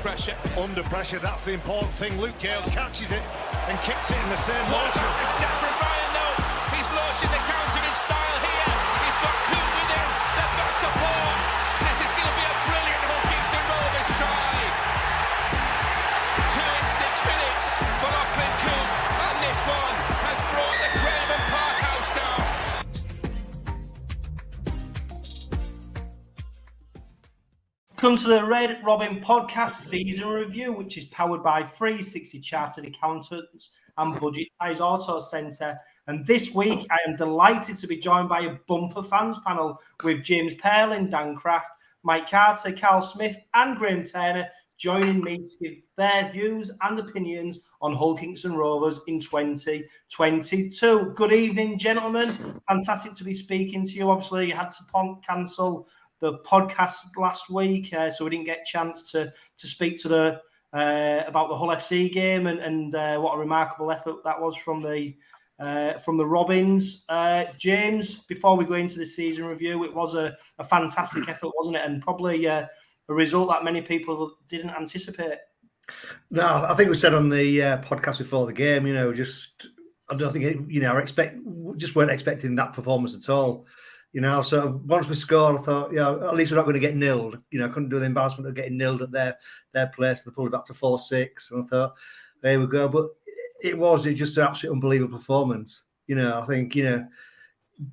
pressure. Under pressure, that's the important thing. 𝐂𝐜𝐜𝐿 catches it and kicks it in the same motion. What a step from Ryan, though. He's launching the counter in style here. He's got Coop with him. They've got support. This is going to be a brilliant Hull Kingston Rovers try. 2 in 6 minutes for Auckland Coop. And this one has brought the Craven Park house down. Welcome to the Red Robin Podcast Season Review, which is powered by 360 Chartered Accountants and Budget Ties Auto Centre. And this week, I am delighted to be joined by a bumper fans panel with James Purling, Dan Craft, Mike Carter, Karl Smith and Graham Turner joining me to give their views and opinions on Hull Kingston Rovers in 2022. Good evening, gentlemen. Fantastic to be speaking to you. Obviously, you had to cancel the podcast last week, so we didn't get a chance to speak to the about the Hull FC game and what a remarkable effort that was from the Robins. James, before we go into the season review, it was a fantastic effort, wasn't it? And probably a result that many people didn't anticipate. No, I think we said on the podcast before the game, I don't think just weren't expecting that performance at all. So once we scored, I thought, at least we're not going to get nilled. I couldn't do the embarrassment of getting nilled at their place. They pulled it back to 4-6, and I thought, there we go. But it was just an absolutely unbelievable performance. I think,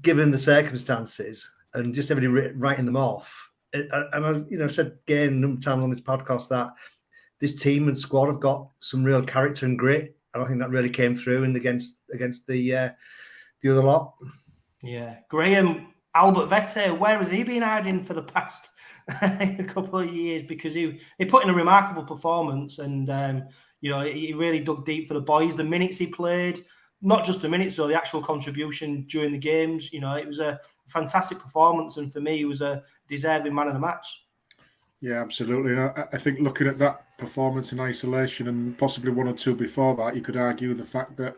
given the circumstances and just everybody writing them off. And I said again a number of times on this podcast that this team and squad have got some real character and grit. And I think that really came through against the other lot. Yeah, Graham. Albert Vete, where has he been hiding for the past couple of years? Because he put in a remarkable performance, and he really dug deep for the boys. The minutes he played, not just the minutes, though, the actual contribution during the games. It was a fantastic performance, and for me, he was a deserving man of the match. Yeah, absolutely. And I think looking at that performance in isolation, and possibly one or two before that, you could argue the fact that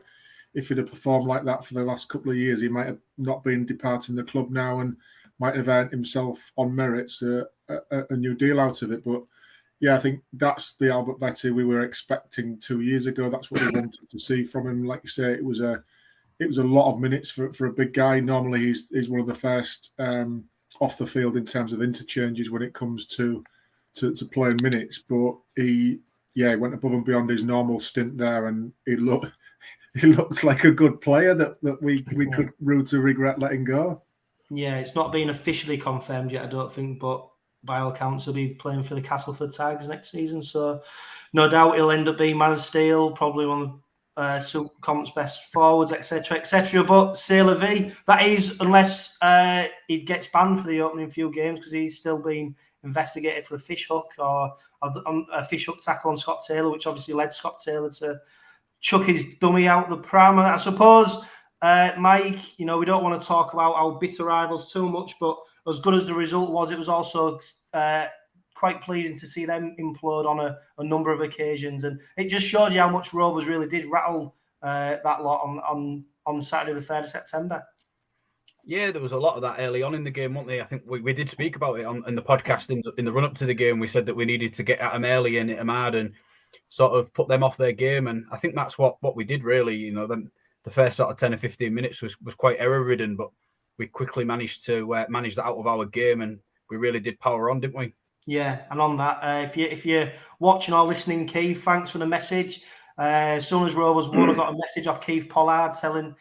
if he'd have performed like that for the last couple of years, he might have not been departing the club now and might have earned himself on merits a new deal out of it. But yeah, I think that's the Albert Vete we were expecting 2 years ago. That's what we wanted to see from him. Like you say, it was a lot of minutes for a big guy. Normally, he's one of the first off the field in terms of interchanges when it comes to playing minutes. But he went above and beyond his normal stint there, and he looks like a good player that we could rue to regret letting go. Yeah, it's not been officially confirmed yet, I don't think, but by all accounts, he'll be playing for the Castleford Tigers next season. So no doubt he'll end up being man of steel, probably one of 𝐂𝐡𝐚𝐫𝐿's best forwards, etc., etc. But c'est la vie. That is, unless he gets banned for the opening few games because he's still being investigated for a fish hook or a fish hook tackle on Scott Taylor, which obviously led Scott Taylor to chuck his dummy out the pram. I suppose, Mike, we don't want to talk about our bitter rivals too much, but as good as the result was, it was also quite pleasing to see them implode on a number of occasions. And it just showed you how much Rovers really did rattle that lot on Saturday the 3rd of September. Yeah, there was a lot of that early on in the game, weren't they? I think we did speak about it in the podcast in the run-up to the game. We said that we needed to get at them early and hit them hard and sort of put them off their game. And I think that's what we did, really. The first sort of 10 or 15 minutes was quite error-ridden, but we quickly managed to manage that out of our game, and we really did power on, didn't we? Yeah, and on that, if you're watching or listening, Keith, thanks for the message. As soon as Rovers won, I got a message off Keith Pollard telling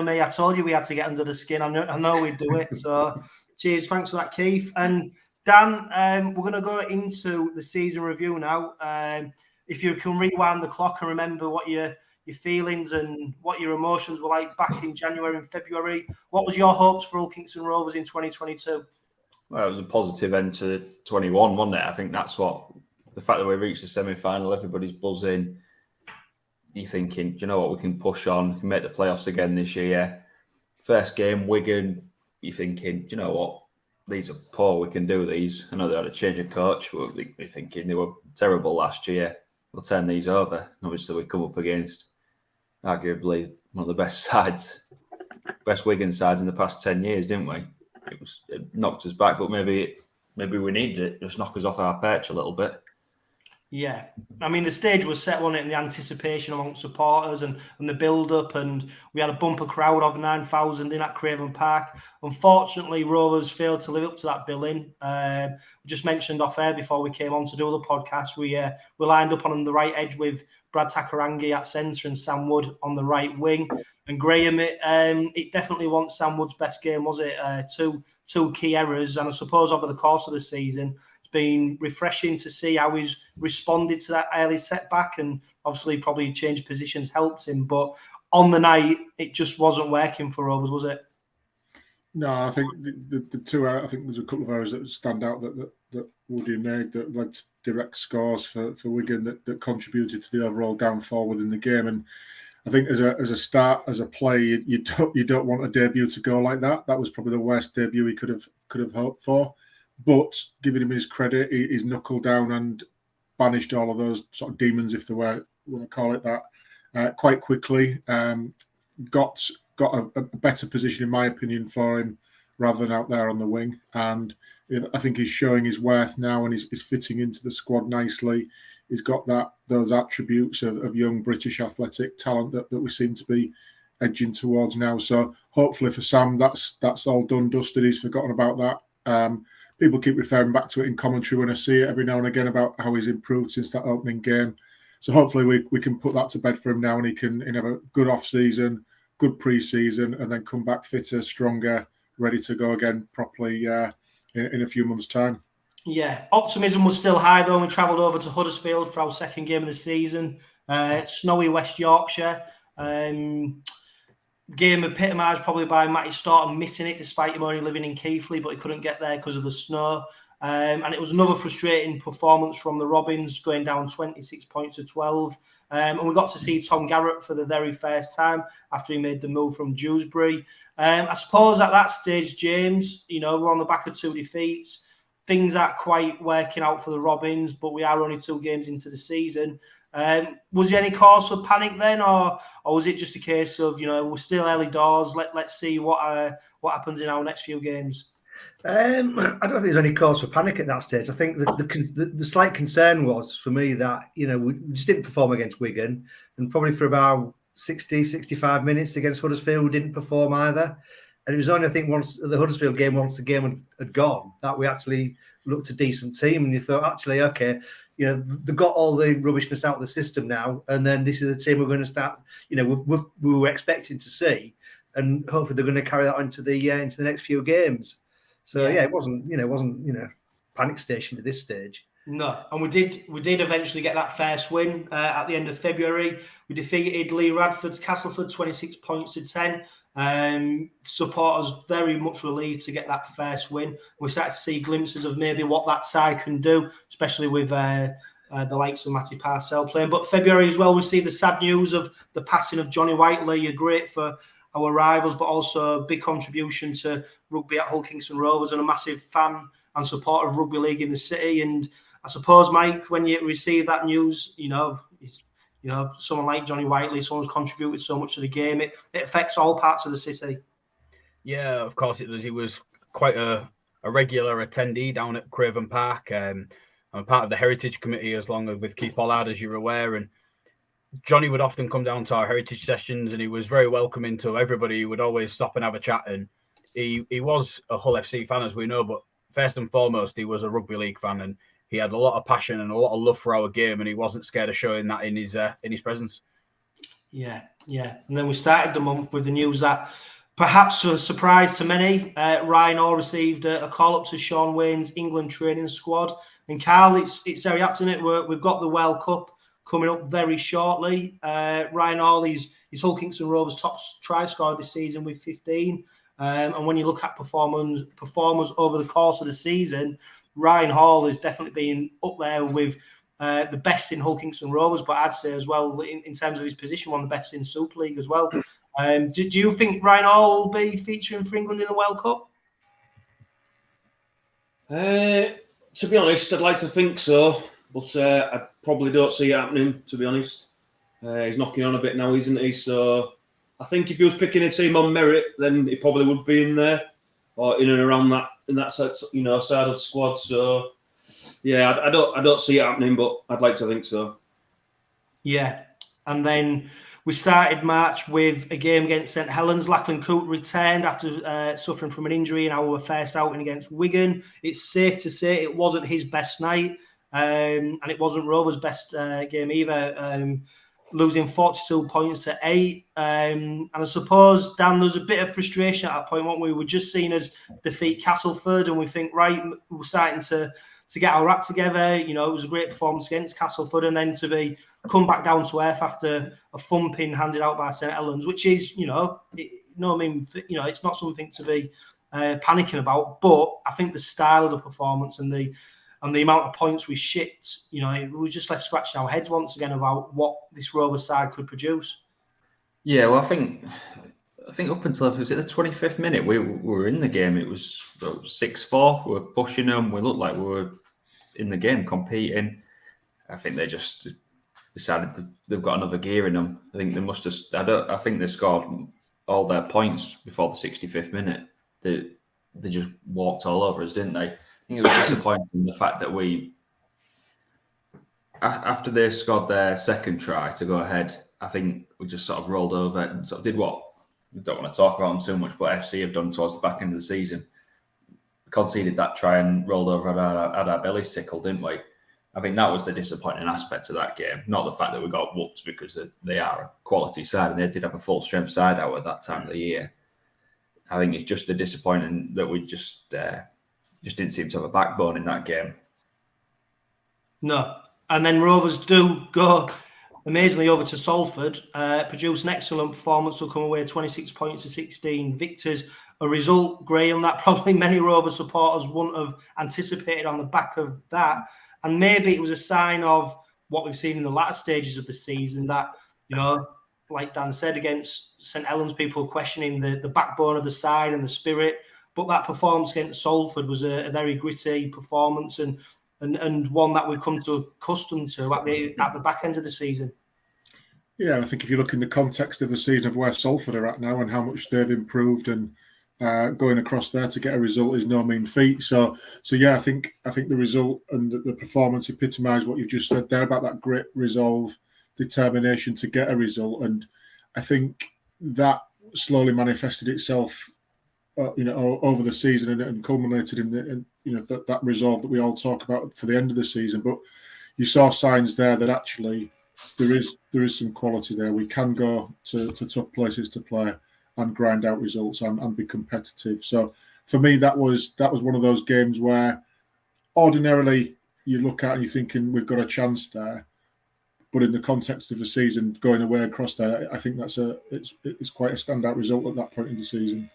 me, I told you we had to get under the skin. I know we'd do it. So cheers, thanks for that, Keith. And Dan, we're going to go into the season review now. If you can rewind the clock and remember what your feelings and what your emotions were like back in January and February, what was your hopes for Hull Kingston Rovers in 2022? Well, it was a positive end to 21, wasn't it? I think that's what the fact that we reached the semi-final, everybody's buzzing. You're thinking, do you know what, we can push on, we can make the playoffs again this year. First game, Wigan, you're thinking, do you know what, these are poor, we can do these. I know they had a change of coach, but we're thinking they were terrible last year. We'll turn these over. And obviously, we come up against arguably one of the best sides, best Wigan sides in the past 10 years, didn't we? It knocked us back, but maybe we needed it, just knock us off our perch a little bit. Yeah, I mean the stage was set on it, and the anticipation amongst supporters and the build-up, and we had a bumper crowd of 9,000 in at Craven Park. Unfortunately, Rovers failed to live up to that billing. We just mentioned off air before we came on to do the podcast, we lined up on the right edge with Brad Takarangi at centre and Sam Wood on the right wing. And Graham, it definitely wasn't Sam Wood's best game, was it? Two key errors, and I suppose over the course of the season, been refreshing to see how he's responded to that early setback, and obviously probably changed positions helped him, but on the night it just wasn't working for Rovers, was it? No, I think the two, I think there's a couple of errors that stand out that Woody made that led to direct scores for Wigan that contributed to the overall downfall within the game. And I think as a start, as a play, you don't want a debut to go like that. That was probably the worst debut he could have hoped for. But giving him his credit, he's knuckled down and banished all of those sort of demons, if they were want to call it that, quite quickly. Got a better position, in my opinion, for him rather than out there on the wing. And I think he's showing his worth now, and he's fitting into the squad nicely. He's got those attributes of young British athletic talent that we seem to be edging towards now. So hopefully for Sam, that's all done, dusted. He's forgotten about that. People keep referring back to it in commentary when I see it every now and again about how he's improved since that opening game. So hopefully we can put that to bed for him now, and he can have a good off-season, good pre-season, and then come back fitter, stronger, ready to go again properly in a few months' time. Yeah, optimism was still high though. We travelled over to Huddersfield for our second game of the season. Snowy West Yorkshire. Game epitomised probably by Matty Staunton missing it despite him only living in Keighley, but he couldn't get there because of the snow. And it was another frustrating performance from the Robins, going down 26 points to 12. And we got to see Tom Garrett for the very first time after he made the move from Dewsbury. I suppose at that stage, James, we're on the back of 2 defeats. Things aren't quite working out for the Robins, but we are only 2 games into the season. Was there any cause for panic then, or was it just a case of we're still early doors? Let's see what happens in our next few games? I don't think there's any cause for panic at that stage. I think the slight concern was for me that we just didn't perform against Wigan, and probably for about 60-65 minutes against Huddersfield we didn't perform either. And it was only, I think, once the Huddersfield game, once the game had gone, that we actually looked a decent team, and you thought, actually, okay, they've got all the rubbishness out of the system now, and then this is a team we're going to start, we were expecting to see, and hopefully they're going to carry that into the next few games. So yeah, it wasn't panic station at this stage. No, and we did eventually get that first win at the end of February. We defeated Lee Radford's Castleford 26 points to 10. Supporters very much relieved to get that first win. We started to see glimpses of maybe what that side can do, especially with the likes of Matty Parcell playing. But February as well, we see the sad news of the passing of Johnny Whiteley. You're great for our rivals, but also a big contribution to rugby at Hull Kingston Rovers, and a massive fan and supporter of rugby league in the city. And I suppose, Mike, when you receive that news, someone like Johnny Whiteley, someone's contributed so much to the game, it affects all parts of the city. Yeah, of course it does. He was quite a regular attendee down at Craven Park. I'm part of the Heritage Committee as long as with Keith Pollard, as you're aware, and Johnny would often come down to our heritage sessions, and he was very welcoming to everybody. He would always stop and have a chat, and he was a Hull FC fan, as we know, but first and foremost, he was a rugby league fan, and he had a lot of passion and a lot of love for our game, and he wasn't scared of showing that in his presence. Yeah. And then we started the month with the news that, perhaps a surprise to many, Ryan Hall received a call up to Sean Wayne's England training squad. And Karl, it's very apt, isn't it? We've got the World Cup coming up very shortly. Ryan Hall, he's Hull Kingston Rovers' top try scorer this season with 15. And when you look at performers over the course of the season, Ryan Hall has definitely been up there with the best in Hull Kingston Rovers, but I'd say as well, in terms of his position, one of the best in Super League as well. Do you think Ryan Hall will be featuring for England in the World Cup? To be honest, I'd like to think so, but I probably don't see it happening, to be honest. He's knocking on a bit now, isn't he? So I think if he was picking a team on merit, then he probably would be in there, or in and around that, in that side of the squad. So Yeah, I don't see it happening, but I'd like to think so. Yeah, and then we started March with a game against St Helens. Lachlan Coote returned after suffering from an injury in our first outing against Wigan. It's safe to say it wasn't his best night, and it wasn't Rovers' best game either. Losing 42 points to 8. And I suppose, Dan, there was a bit of frustration at that point, weren't we? We were just seen as defeat Castleford, and we think, right, we're starting to get our act together. You know, it was a great performance against Castleford, and then to be come back down to earth after a thumping handed out by St Helens, which is, it's not something to be panicking about. But I think the style of the performance and the amount of points we shipped, we was just left scratching our heads once again about what this Rovers side could produce. Yeah, well, I think up until was it the 25th minute, we were in the game. It was 6-4. We were pushing them. We looked like we were in the game, competing. I think they just decided they've got another gear in them. I think they must have. I think they scored all their points before the 65th minute. They just walked all over us, didn't they? I think it was disappointing the fact that we, after they scored their second try to go ahead, I think we just sort of rolled over and sort of did what we don't want to talk about them too much, but FC have done towards the back end of the season. Conceded that try and rolled over, had our bellies tickled, didn't we? I think that was the disappointing aspect of that game, not the fact that we got whooped, because they are a quality side and they did have a full strength side out at that time of the year. I think it's just the disappointing that we just didn't seem to have a backbone in that game. No. And then Rovers do go amazingly over to Salford, produce an excellent performance, will come away 26 points to 16 victors. A result, Graham, that probably many Rovers supporters wouldn't have anticipated on the back of that. And maybe it was a sign of what we've seen in the latter stages of the season that, like Dan said, against St Helens, people questioning the backbone of the side and the spirit. But that performance against Salford was a very gritty performance and one that we've come to accustomed to at the back end of the season. Yeah, I think if you look in the context of the season of where Salford are at now and how much they've improved, and going across there to get a result is no mean feat. So yeah, I think the result and the performance epitomise what you've just said there about that grit, resolve, determination to get a result, and I think that slowly manifested itself, over the season and culminated in that resolve that we all talk about for the end of the season. But you saw signs there that actually there is some quality there. We can go to tough places to play and grind out results and be competitive. So for me, that was one of those games where ordinarily you look at and you're thinking we've got a chance there, but in the context of the season going away across there, I think it's quite a standout result at that point in the season.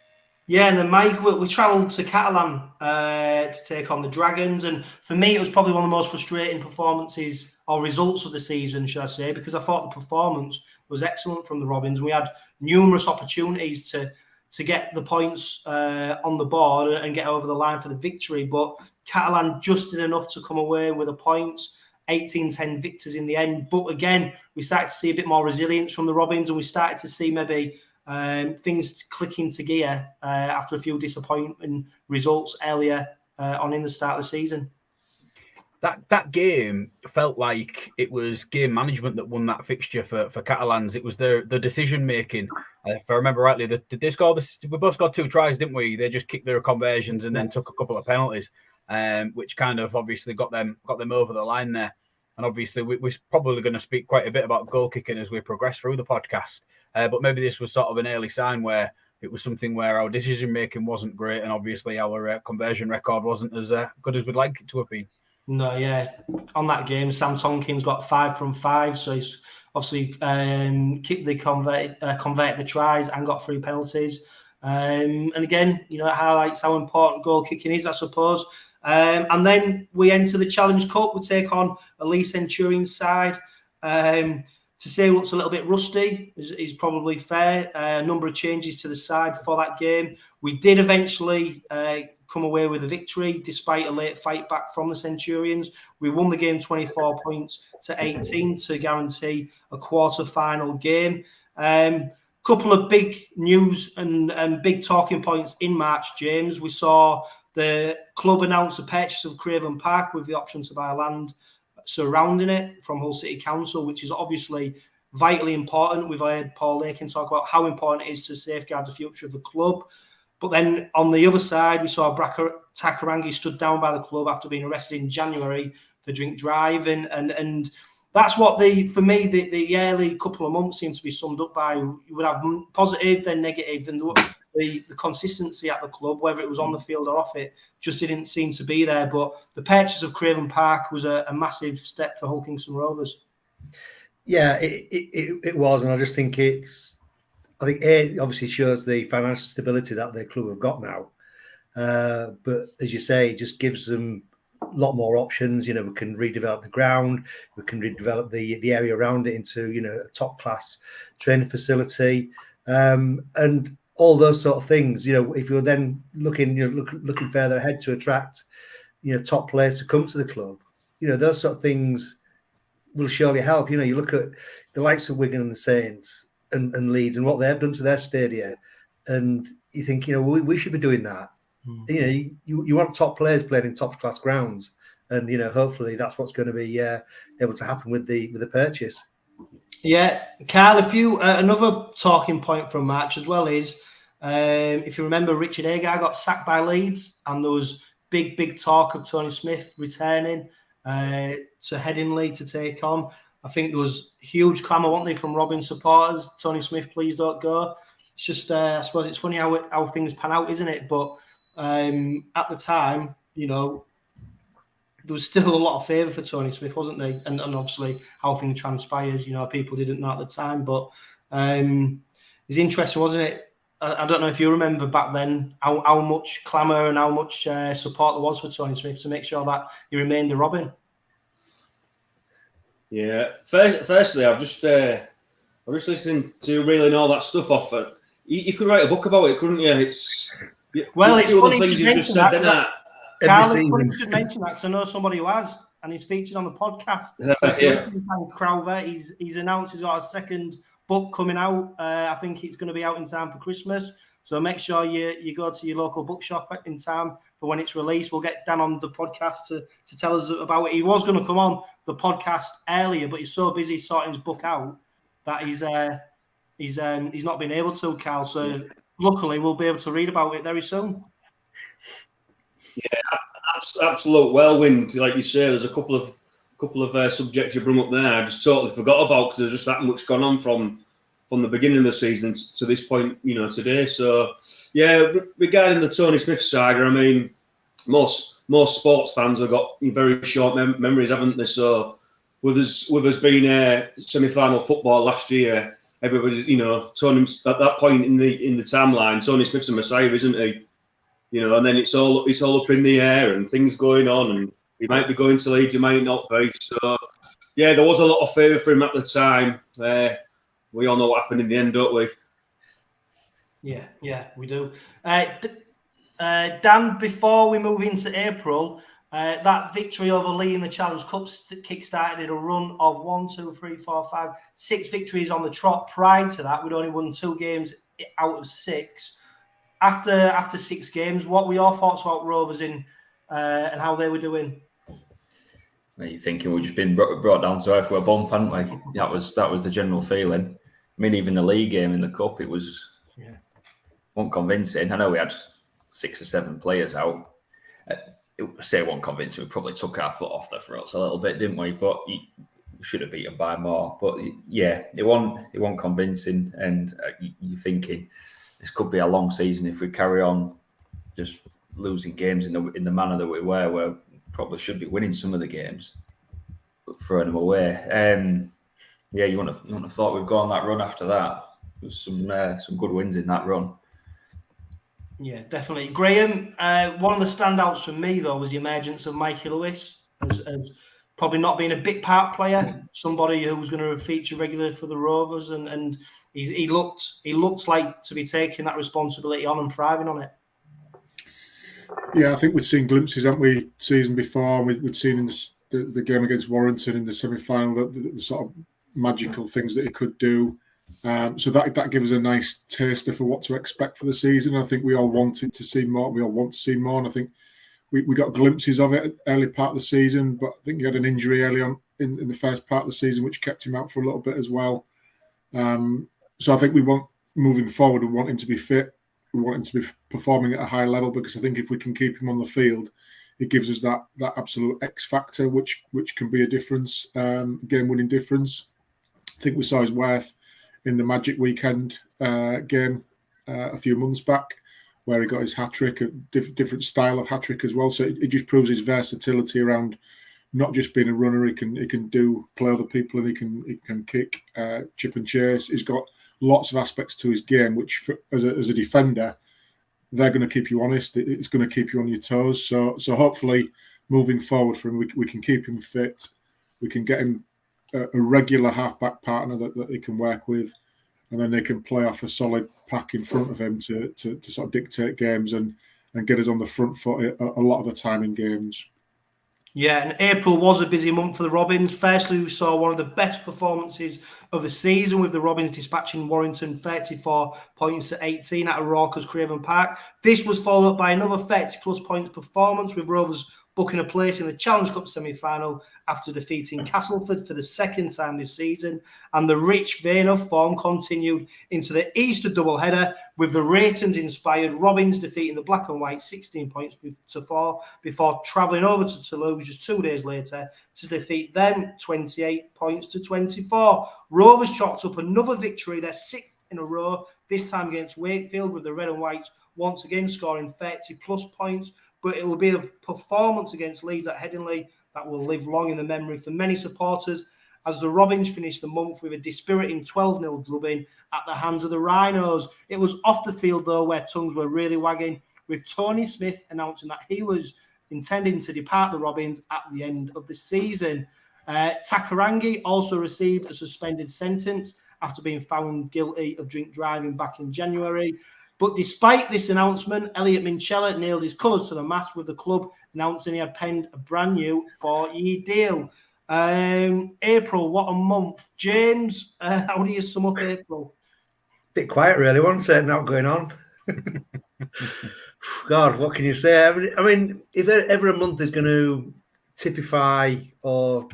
Yeah, and then Mike, we travelled to Catalan to take on the Dragons, and for me, it was probably one of the most frustrating performances or results of the season, should I say, because I thought the performance was excellent from the Robins. We had numerous opportunities to get the points on the board and get over the line for the victory, but Catalan just did enough to come away with the points. 18-10 victors in the end. But again, we started to see a bit more resilience from the Robins, and we started to see maybe things clicking to gear after a few disappointing results earlier on in the start of the season. That game felt like it was game management that won that fixture for Catalans. It was the decision making. If I remember rightly, they scored we both scored 2 tries, didn't we? They just kicked their conversions and then took a couple of penalties, which kind of obviously got them over the line there. And obviously, we're probably going to speak quite a bit about goal kicking as we progress through the podcast. But maybe this was sort of an early sign where it was something where our decision making wasn't great, and obviously our conversion record wasn't as good as we'd like it to have been. No, yeah. On that game, Sam Tonkin's got 5 from 5, so he's obviously converted the tries and got 3 penalties. And again, you know, it highlights how important goal kicking is, I suppose. And then we enter the Challenge Cup. We take on a Lee Centurion's side. To say it looks a little bit rusty is probably fair. A number of changes to the side for that game. We did eventually come away with a victory despite a late fight back from the Centurions. We won the game 24 points to 18 to guarantee a quarter-final game. Couple of big news and big talking points in March, James. We saw the club announced the purchase of Craven Park with the option to buy land surrounding it from Hull City Council, which is obviously vitally important. We've heard Paul Lakin talk about how important it is to safeguard the future of the club. But then on the other side, we saw Takarangi stood down by the club after being arrested in January for drink driving. And that's what for me, the early couple of months seem to be summed up by. You would have positive, then negative, and the consistency at the club, whether it was on the field or off it, just didn't seem to be there. But the purchase of Craven Park was a massive step for Hull Kingston Rovers. Yeah, it was, and I just think it obviously shows the financial stability that the club have got now. But as you say, it just gives them a lot more options. We can redevelop the ground, we can redevelop the area around it into a top class training facility, and all those sort of things. If you're then looking further ahead to attract top players to come to the club, those sort of things will surely help. You look at the likes of Wigan and the Saints and Leeds and what they've done to their stadia, and you think we should be doing that. You want top players playing in top class grounds, and hopefully that's what's going to be able to happen with the purchase. Yeah, Karl, another talking point from March as well is if you remember, Richard Agar got sacked by Leeds, and there was big talk of Tony Smith returning to Headingley to take on. I think there was huge clamour, wasn't there, from Robin supporters. Tony Smith, please don't go. It's just, I suppose it's funny how things pan out, isn't it? But at the time, there was still a lot of favour for Tony Smith, wasn't there? And obviously how things transpires, people didn't know at the time. But it's interesting, wasn't it? I don't know if you remember back then how much clamour and how much support there was for Tony Smith to make sure that he remained a Robin. Yeah. Firstly, I'm just listening to reeling all that stuff off. You could write a book about it, couldn't you? It's funny things you just said. Karl, it's funny you should mention that because I know somebody who has, and he's featured on the podcast. Crowther, he's announced he's got a second book coming out. I think it's going to be out in time for Christmas. So make sure you go to your local bookshop in time for when it's released. We'll get Dan on the podcast to tell us about it. He was going to come on the podcast earlier, but he's so busy sorting his book out that he's not been able to, Karl. So luckily we'll be able to read about it very soon. Yeah, absolute whirlwind. Like you say, there's a couple of subjects you bring up there I just totally forgot about because there's just that much gone on from the beginning of the season to this point, today. So, yeah, regarding the Tony Smith saga, I mean, most sports fans have got very short memories, haven't they? So, with us being semi-final football last year, everybody, Tony at that point in the timeline, Tony Smith's a messiah, isn't he? And then it's all up in the air and things going on, and he might be going to Leeds, he might not be. So, yeah, there was a lot of favour for him at the time. We all know what happened in the end, don't we? Yeah, we do. Dan, before we move into April, that victory over Lee in the Challenge Cup kick-started a run of 6 victories on the trot. Prior to that, we'd only won 2 games out of 6. After 6 games, what were your thoughts about Rovers and how they were doing? Are you thinking we've just been brought down to earth with a bump, hadn't we? That was the general feeling. I mean, even the league game in the cup, it was wasn't convincing. I know we had 6 or 7 players out. It wasn't convincing. We probably took our foot off the throats a little bit, didn't we? But we should have beaten by more. But yeah, it wasn't convincing. And you're thinking this could be a long season if we carry on just losing games in the manner that we were. Where probably should be winning some of the games, but throwing them away. Yeah, you wouldn't have thought we'd go on that run after that. There's some good wins in that run. Yeah, definitely. Graham, one of the standouts for me, though, was the emergence of Mikey Lewis as probably not being a big part player, somebody who was going to feature regularly for the Rovers, and he looked like to be taking that responsibility on and thriving on it. Yeah, I think we'd seen glimpses, haven't we, season before? We'd seen in the game against Warrington in the semi-final the sort of magical things that he could do. So that gives us a nice taster for what to expect for the season. I think we all wanted to see more. We all want to see more, and I think we got glimpses of it early part of the season, but I think he had an injury early on in the first part of the season, which kept him out for a little bit as well. So I think moving forward, we want him to be fit. We want him to be performing at a high level, because I think if we can keep him on the field, it gives us that absolute X factor, which can be a difference, game-winning difference. I think we saw his worth in the Magic Weekend game a few months back, where he got his hat-trick, a different style of hat-trick as well. So it just proves his versatility around not just being a runner. He can play other people, and he can kick, chip and chase. He's got lots of aspects to his game, which as a defender, they're going to keep you honest. It's going to keep you on your toes. So hopefully, moving forward for him, we can keep him fit. We can get him a regular halfback partner that he can work with, and then they can play off a solid pack in front of him to sort of dictate games and get us on the front foot a lot of the time in games. Yeah, and April was a busy month for the Robins. Firstly, we saw one of the best performances of the season, with the Robins dispatching Warrington 34 points to 18 at a raucous Craven Park. This was followed up by another 30-plus points performance, with Rovers booking a place in the Challenge Cup semi-final after defeating Castleford for the second time this season. And the rich vein of form continued into the Easter doubleheader, with the Ratons-inspired Robins defeating the Black and White 16 points to 4 before travelling over to Toulouse just 2 days later to defeat them 28 points to 24. Rovers chalked up another victory, their 6th in a row, this time against Wakefield, with the Red and Whites once again scoring 30-plus points. But it will be a performance against Leeds at Headingley that will live long in the memory for many supporters, as the Robins finished the month with a dispiriting 12-0 drubbing at the hands of the Rhinos. It was off the field, though, where tongues were really wagging, with Tony Smith announcing that he was intending to depart the Robins at the end of the season. 𝐂𝐜𝐜𝐿 also received a suspended sentence after being found guilty of drink driving back in January. But despite this announcement, Elliot Minchella nailed his colours to the mast, with the club announcing he had penned a brand new 4-year deal. April, what a month. James, how do you sum up April? Bit quiet, really, wasn't it? Not going on. God, what can you say? I mean, if ever a month is going to typify what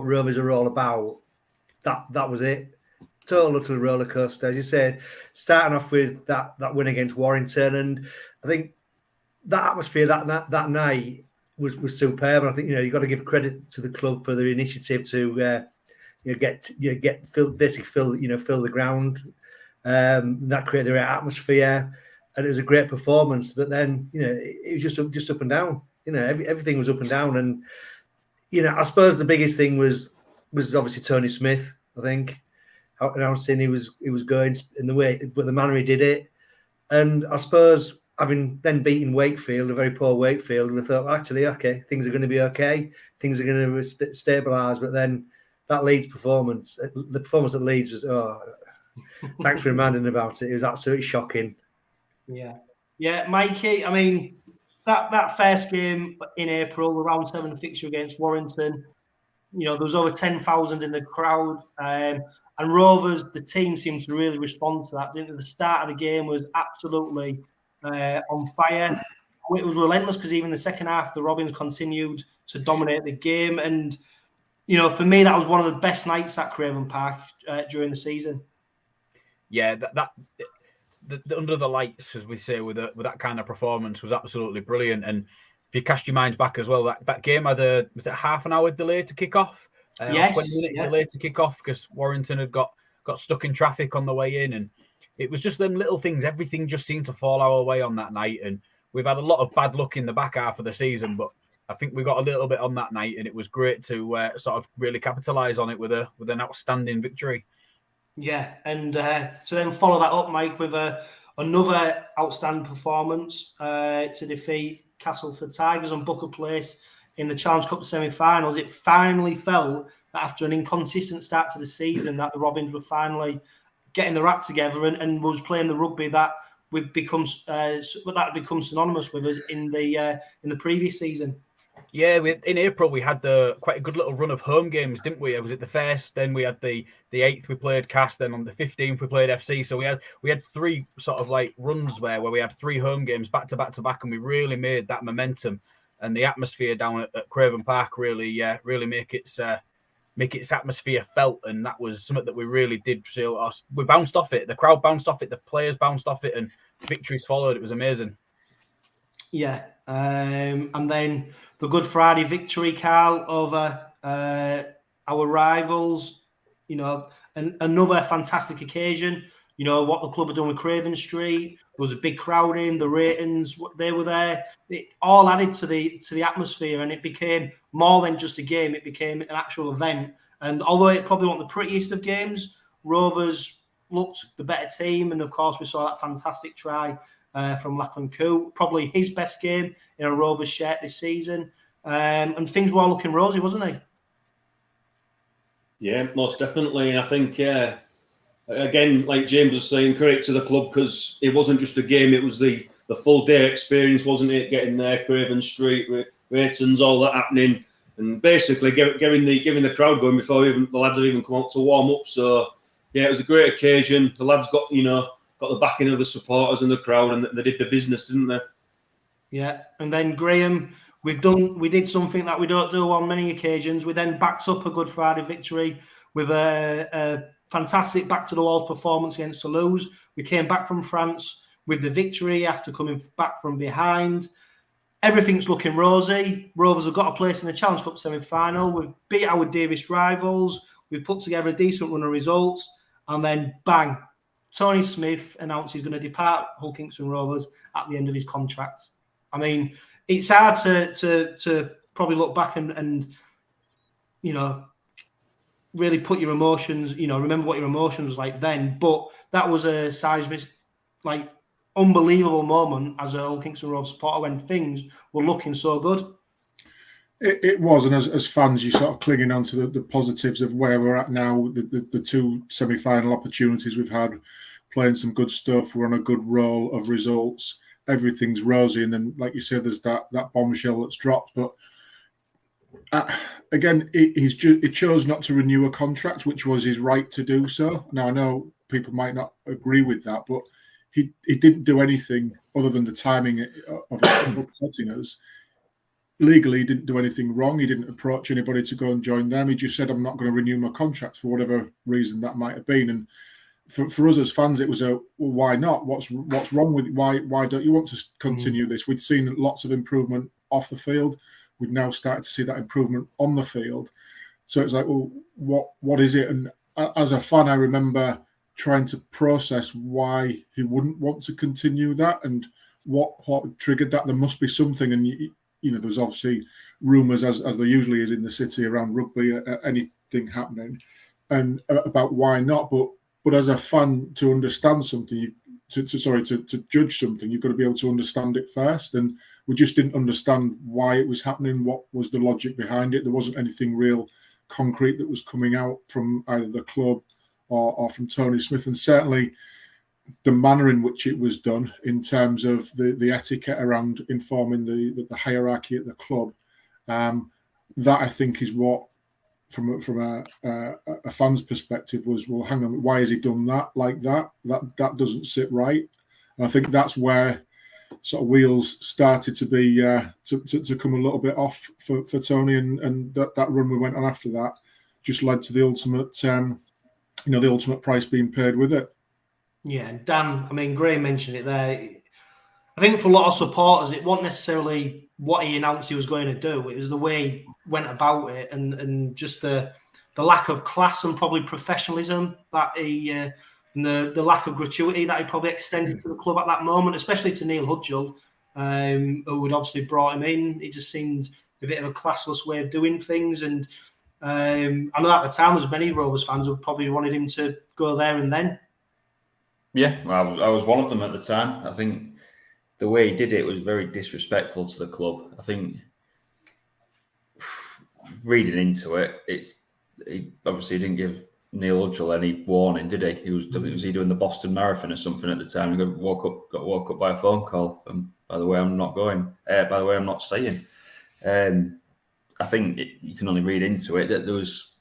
Rovers are all about, that was it. Total roller coaster, as you say, starting off with that win against Warrington, and I think that atmosphere that night was superb. And I think you've got to give credit to the club for their initiative to fill the ground. That created the right atmosphere, and it was a great performance. But then it was just up and down. Everything was up and down, and I suppose the biggest thing was obviously Tony Smith. I think. Announcing he was going in the way, but the manner he did it, and I suppose having then beaten Wakefield, a very poor Wakefield, we thought, well, actually, okay, things are going to be okay, things are going to stabilise. But then that Leeds performance, the performance at Leeds was, thanks for reminding about it. It was absolutely shocking. Yeah, Mikey. I mean, that first game in April, the round 7 fixture against Warrington, there was over 10,000 in the crowd. And Rovers, the team seemed to really respond to that, didn't they? The start of the game was absolutely on fire. It was relentless, because even the second half, the Robins continued to dominate the game. And, for me, that was one of the best nights at Craven Park during the season. Yeah, the under the lights, as we say, with that kind of performance was absolutely brilliant. And if you cast your minds back as well, that game had was it half an hour delay to kick off? Yes, 20 minutes delay to kick off, because Warrington had got stuck in traffic on the way in, and it was just them little things. Everything just seemed to fall our way on that night, and we've had a lot of bad luck in the back half of the season, but I think we got a little bit on that night, and it was great to sort of really capitalise on it with an outstanding victory. Yeah, and to then follow that up, Mike, with another outstanding performance to defeat Castleford Tigers and book a place in the Challenge Cup semi-finals. It finally felt that after an inconsistent start to the season, that the Robins were finally getting their act together and was playing the rugby that would become synonymous with us in the previous season. Yeah, in April we had quite a good little run of home games, didn't we? Was it the first? Then we had the 8th we played Cast. Then on the 15th we played FC. So we had 3 sort of like runs where we had 3 home games back to back to back, and we really made that momentum and the atmosphere down at Craven Park really make its atmosphere felt, and that was something that we really did. So we bounced off it. The crowd bounced off it. The players bounced off it, and victories followed. It was amazing. Yeah, and then the Good Friday victory, Karl, over our rivals. You know, another fantastic occasion. You know what the club had done with Craven Street. There was a big crowd in. The ratings, they were there. It all added to the atmosphere, and it became more than just a game. It became an actual event. And although it probably wasn't the prettiest of games, Rovers looked the better team, and of course we saw that fantastic try from 𝐂𝐜𝐿, probably his best game in a Rovers shirt this season. And things were looking rosy, wasn't they? Yeah, most definitely. And I think, again, like James was saying, credit to the club, because it wasn't just a game, it was the full day experience, wasn't it? Getting there, Craven Street, ratings, all that happening, and basically giving the crowd going before even the lads have even come out to warm up. So, yeah, it was a great occasion. The lads got the backing of the supporters and the crowd, and they did the business, didn't they? Yeah, and then Graham, we did something that we don't do on many occasions. We then backed up a Good Friday victory with a fantastic back-to-the-walls performance against Toulouse. We came back from France with the victory after coming back from behind. Everything's looking rosy. Rovers have got a place in the Challenge Cup semi-final. We've beat our dearest rivals. We've put together a decent run of results. And then, bang, Tony Smith announced he's going to depart Hull Kingston Rovers at the end of his contract. I mean, it's hard to probably look back and really put your emotions, remember what your emotions was like then. But that was a seismic, unbelievable moment as a Hull Kingston Rovers supporter when things were looking so good. It was, and as fans, you're sort of clinging on to the positives of where we're at now, the 2 semi-final opportunities we've had, playing some good stuff. We're on a good roll of results. Everything's rosy, and then, like you said, there's that bombshell that's dropped. But again, he chose not to renew a contract, which was his right to do so. Now, I know people might not agree with that, but he didn't do anything other than the timing of upsetting us. Legally, he didn't do anything wrong. He didn't approach anybody to go and join them. He just said, I'm not going to renew my contract for whatever reason that might have been. And for us as fans, it was why not? What's wrong with why don't you want to continue this? We'd seen lots of improvement off the field. We'd now started to see that improvement on the field. So it's like, well, what is it? And as a fan, I remember trying to process why he wouldn't want to continue that and what triggered that. There must be something. And there's obviously rumours, as there usually is in the city around rugby, anything happening, and about why not. But as a fan, to understand something, to judge something, you've got to be able to understand it first. And we just didn't understand why it was happening. What was the logic behind it? There wasn't anything real concrete that was coming out from either the club or from Tony Smith, and certainly the manner in which it was done in terms of the etiquette around informing the hierarchy at the club. That I think is what, from a fan's perspective, was, well, hang on, why has he done that like that? That doesn't sit right. And I think that's where sort of wheels started to be to come a little bit off for Tony, and that run we went on after that just led to the ultimate the ultimate price being paid with it. Yeah, Dan, I mean, Gray mentioned it there. I think for a lot of supporters, it wasn't necessarily what he announced he was going to do. It was the way he went about it, and just the lack of class and probably professionalism that he, and the lack of gratuity that he probably extended to the club at that moment, especially to 𝐂𝐿𝐿𝐿, who had obviously brought him in. It just seemed a bit of a classless way of doing things. And I know at the time, there's many Rovers fans who probably wanted him to go there and then. Yeah, well, I was one of them at the time. I think the way he did it was very disrespectful to the club. I think reading into it, he obviously didn't give 𝐂𝐿𝐿𝐿 any warning, did he? Was he doing the Boston Marathon or something at the time? He got woke up by a phone call. And by the way, I'm not going. By the way, I'm not staying. I think you can only read into it that there was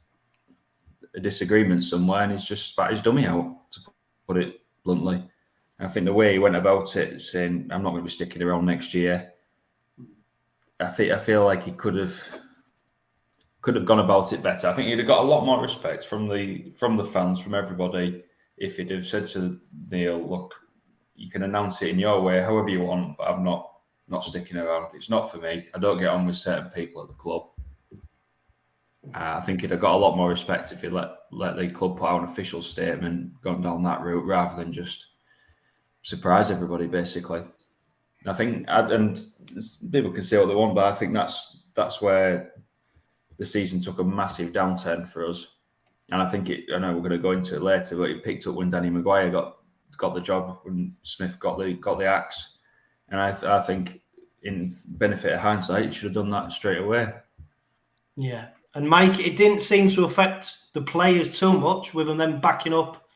a disagreement somewhere, and he's just spat his dummy out, to put it bluntly. I think the way he went about it, saying, I'm not going to be sticking around next year, I feel like he could have gone about it better. I think he'd have got a lot more respect from the fans, from everybody, if he'd have said to Neil, look, you can announce it in your way, however you want, but I'm not sticking around. It's not for me. I don't get on with certain people at the club. I think he'd have got a lot more respect if he let the club put out an official statement, gone down that route, rather than just surprise everybody, basically. I think, and people can say what they want, but I think that's where the season took a massive downturn for us. And I think I know we're going to go into it later, but it picked up when Danny Maguire got the job, when Smith got the axe. And I think, in benefit of hindsight, he should have done that straight away. Yeah. And Mike, it didn't seem to affect the players too much, with them then backing up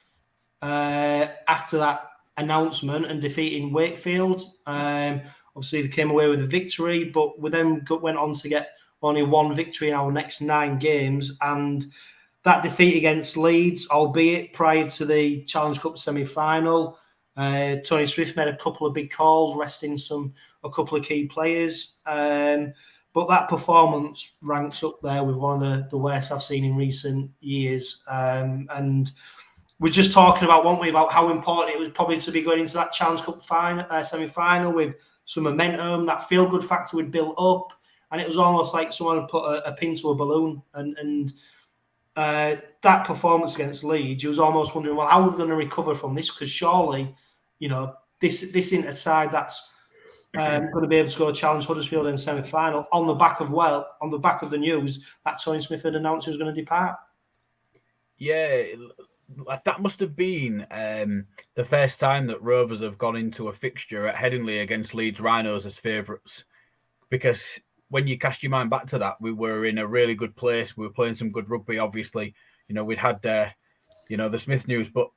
after that announcement and defeating Wakefield. Obviously, they came away with a victory, but we then went on to get only one victory in our next 9 games. And that defeat against Leeds, albeit prior to the Challenge Cup semi-final, Tony Smith made a couple of big calls, resting a couple of key players. But that performance ranks up there with one of the worst I've seen in recent years. And we're just talking about, weren't we, about how important it was probably to be going into that Challenge Cup semi-final with some momentum, that feel-good factor would built up. And it was almost like someone had put a pin to a balloon. And that performance against Leeds, you was almost wondering, well, how are we going to recover from this? Because surely, this isn't a side that's going to be able to go challenge Huddersfield in the semi-final on the back of the news that Tony Smith had announced he was going to depart. Yeah, that must have been the first time that Rovers have gone into a fixture at Headingley against Leeds Rhinos as favourites. Because when you cast your mind back to that, we were in a really good place. We were playing some good rugby, obviously. We'd had, the Smith news, but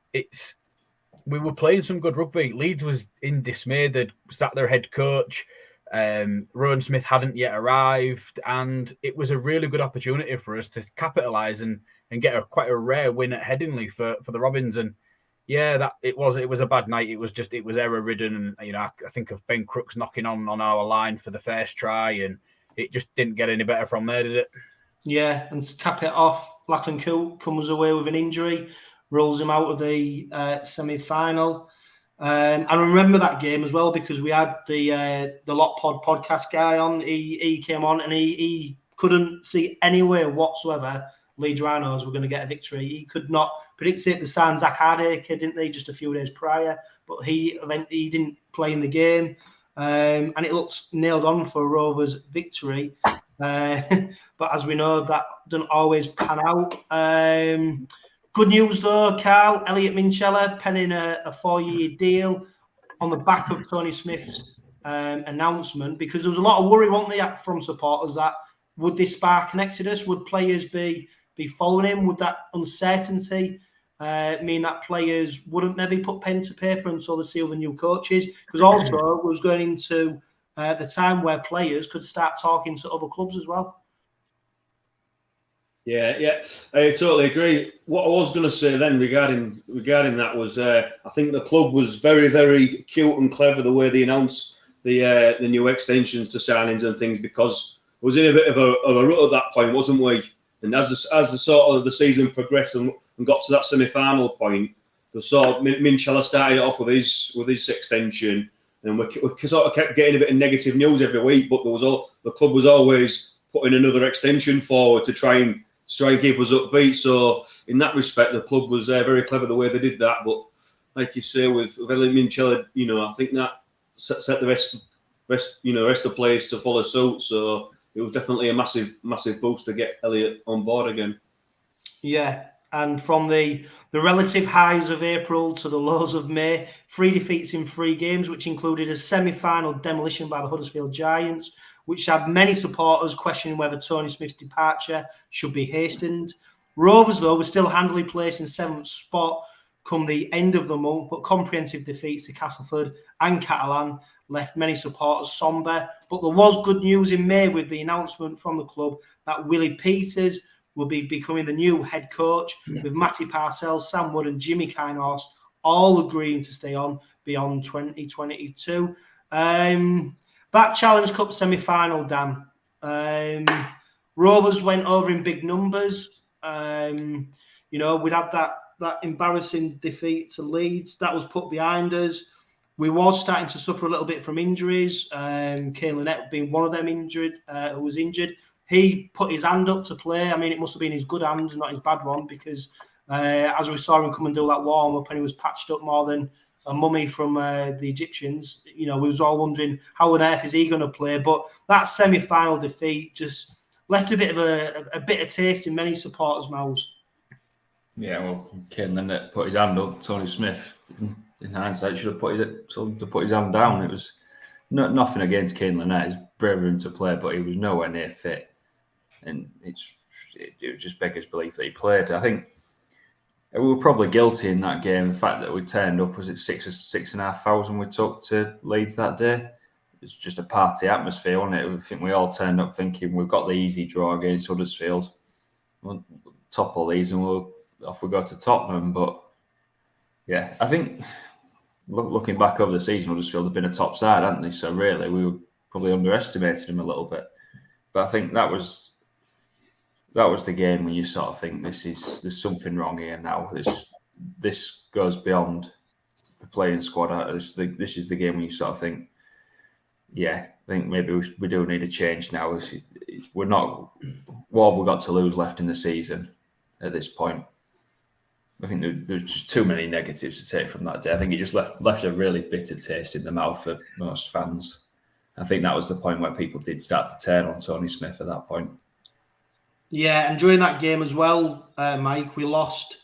we were playing some good rugby. Leeds was in dismay. They'd sacked their head coach. Rowan Smith hadn't yet arrived. And it was a really good opportunity for us to capitalise and get quite a rare win at Headingley for the Robins. And yeah, it was a bad night. It was error ridden. And, I think of Ben Crooks knocking on our line for the first try, and it just didn't get any better from there, did it? Yeah, and to cap it off, Lachlan Coote comes away with an injury, rules him out of the semi-final. I remember that game as well because we had the Lot Pod podcast guy on. He came on and he couldn't see anywhere whatsoever Leeds Rhinos were going to get a victory. He could not predict it. They signed 𝐂𝐸𝐿𝐴𝐸𝐿, didn't they, just a few days prior? But he didn't play in the game. And it looks nailed on for Rovers' victory. But as we know, that doesn't always pan out. Good news, though, Karl. Elliot Minchella penning a 4-year deal on the back of Tony Smith's announcement, because there was a lot of worry, wasn't there, from supporters that would this spark an exodus? Would players be following him? Would that uncertainty mean that players wouldn't maybe put pen to paper until they see all the new coaches? Because also it was going into the time where players could start talking to other clubs as well. Yeah, I totally agree. What I was going to say then regarding that was I think the club was very, very cute and clever the way they announced the new extensions to signings and things, because it was in a bit of a rut at that point, wasn't we? And as the sort of the season progressed and got to that semi-final point, the sort of Minchella started off with his extension, and we sort of kept getting a bit of negative news every week. But the club was always putting another extension forward to try and keep us upbeat. So in that respect, the club was very clever the way they did that. But like you say, with Elliot Minchella, I think that set the rest of the players to follow suit. So it was definitely a massive boost to get Elliot on board again. Yeah, and from the relative highs of April to the lows of May, 3 defeats in 3 games, which included a semi-final demolition by the Huddersfield Giants, which had many supporters questioning whether Tony Smith's departure should be hastened. Rovers, though, were still handily placed in 7th spot come the end of the month, but comprehensive defeats to Castleford and Catalan left many supporters sombre. But there was good news in May with the announcement from the club that Willie Peters will be becoming the new head coach, with Matty Parcells, Sam Wood and Jimmy Kinehorse all agreeing to stay on beyond 2022. That Challenge Cup semi-final, Dan. Rovers went over in big numbers. We'd had that embarrassing defeat to Leeds. That was put behind us. We was starting to suffer a little bit from injuries. 𝐂𝐜𝐜𝐿 being one of them who was injured. He put his hand up to play. I mean, it must have been his good hand, not his bad one, because as we saw him come and do that warm-up, and he was patched up more than a mummy from the Egyptians, we was all wondering how on earth is he going to play. But that semi-final defeat just left a bit of a bitter taste in many supporters' mouths. Yeah, well, 𝐂𝐜𝐜𝐿 put his hand up. Tony Smith, in hindsight, should have told him to put his hand down. It was nothing against 𝐂𝐜𝐿. It's brave of him to play, but he was nowhere near fit. And it was just beggars belief that he played. I think we were probably guilty in that game. The fact that we turned up, was it 6,500 we took to Leeds that day? It was just a party atmosphere, wasn't it? I think we all turned up thinking we've got the easy draw against Huddersfield. We'll topple these and off we go to Tottenham. But yeah, I think looking back over the season, Huddersfield have been a top side, hadn't they? So really, we were probably underestimating them a little bit. But I think that was the game when you sort of think there's something wrong here now. This goes beyond the playing squad. This is the game when you sort of think, yeah, I think maybe we do need a change now. We're not. What have we got to lose left in the season at this point? I think there's just too many negatives to take from that day. I think it just left a really bitter taste in the mouth for most fans. I think that was the point where people did start to turn on Tony Smith at that point. Yeah, and during that game as well, Mike, we lost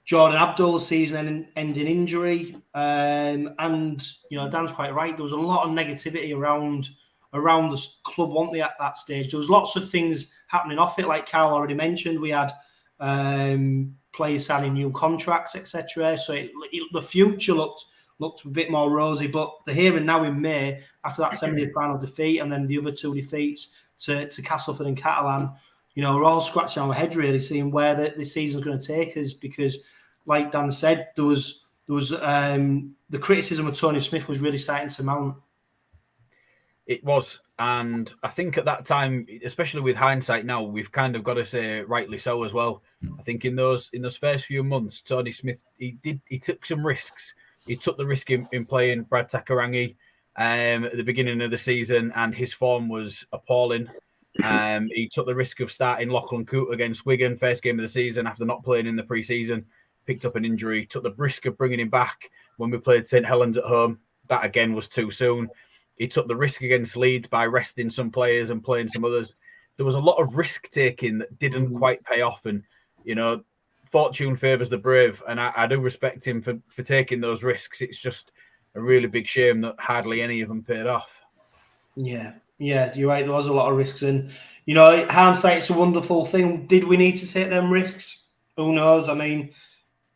Jordan Abdul, the season-ending injury. And, Dan's quite right. There was a lot of negativity around the club, weren't they, at that stage? There was lots of things happening off it, like Karl already mentioned. We had players signing new contracts, etc. So the future looked a bit more rosy. But the here and now in May, after that semi-final defeat and then the other two defeats to Castleford and Catalan, we're all scratching our head really, seeing where the season's going to take us. Because, like Dan said, there was the criticism of Tony Smith was really starting to mount. It was, and I think at that time, especially with hindsight now, we've kind of got to say rightly so as well. I think in those first few months, Tony Smith he took some risks. He took the risk in playing Brad Takarangi at the beginning of the season, and his form was appalling. He took the risk of starting Lachlan Coote against Wigan, first game of the season after not playing in the pre-season, picked up an injury, took the risk of bringing him back when we played St Helens at home. That again was too soon. He took the risk against Leeds by resting some players and playing some others. There was a lot of risk-taking that didn't quite pay off, and, fortune favours the brave, and I do respect him for taking those risks. It's just a really big shame that hardly any of them paid off. Yeah, you're right. There was a lot of risks, and hindsight's a wonderful thing. Did we need to take them risks? Who knows? I mean,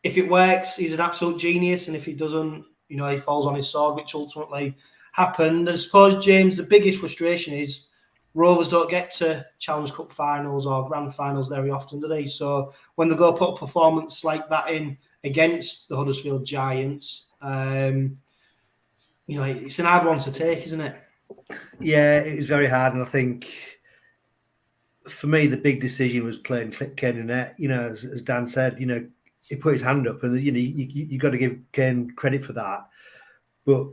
if it works, he's an absolute genius, and if he doesn't, he falls on his sword, which ultimately happened. I suppose, James, the biggest frustration is Rovers don't get to Challenge Cup finals or grand finals very often, do they? So when they go put a performance like that in against the Huddersfield Giants, it's an hard one to take, isn't it? Yeah, it was very hard, and I think for me the big decision was playing 𝐂𝐜𝐜𝐿. As Dan said, he put his hand up, and you got to give 𝐂𝐜𝐜𝐿 credit for that. But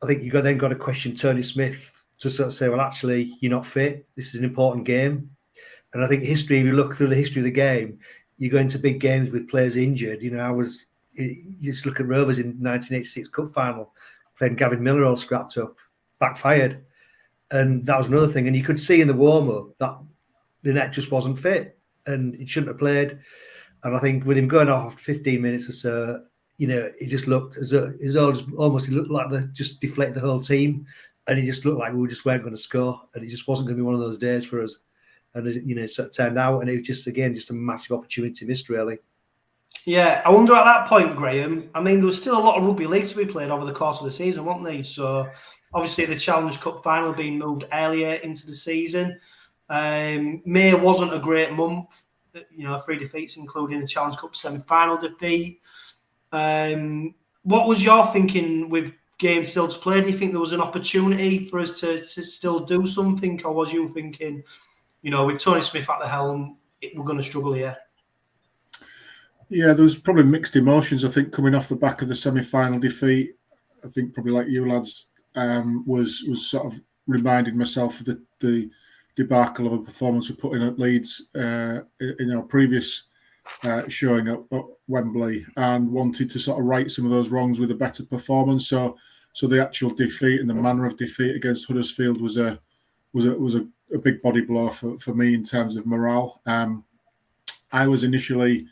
I think you then got to question Tony Smith to sort of say, well, actually, you're not fit. This is an important game, and I think history. If you look through the history of the game, you go into big games with players injured. You just look at Rovers in 1986 Cup final, playing Gavin Miller all strapped up, backfired. And that was another thing. And you could see in the warm-up that the net just wasn't fit and it shouldn't have played. And I think with him going off after 15 minutes or so, it just looked as though it looked like they just deflated the whole team. And it just looked like we just weren't going to score. And it just wasn't going to be one of those days for us. And, it sort of turned out. And it was just a massive opportunity missed, really. Yeah, I wonder at that point, Graham, I mean, there was still a lot of rugby league to be played over the course of the season, wasn't there? So obviously the Challenge Cup final being moved earlier into the season. May wasn't a great month. 3 defeats, including the Challenge Cup semi-final defeat. What was your thinking with games still to play? Do you think there was an opportunity for us to still do something, or was you thinking, with Tony Smith at the helm, we're going to struggle here? Yeah, there was probably mixed emotions, I think, coming off the back of the semi-final defeat. I think probably like you lads, was sort of reminding myself of the debacle of a performance we put in at Leeds in our previous showing at Wembley, and wanted to sort of right some of those wrongs with a better performance. So the actual defeat and the manner of defeat against Huddersfield was a big body blow for me in terms of morale. I was initially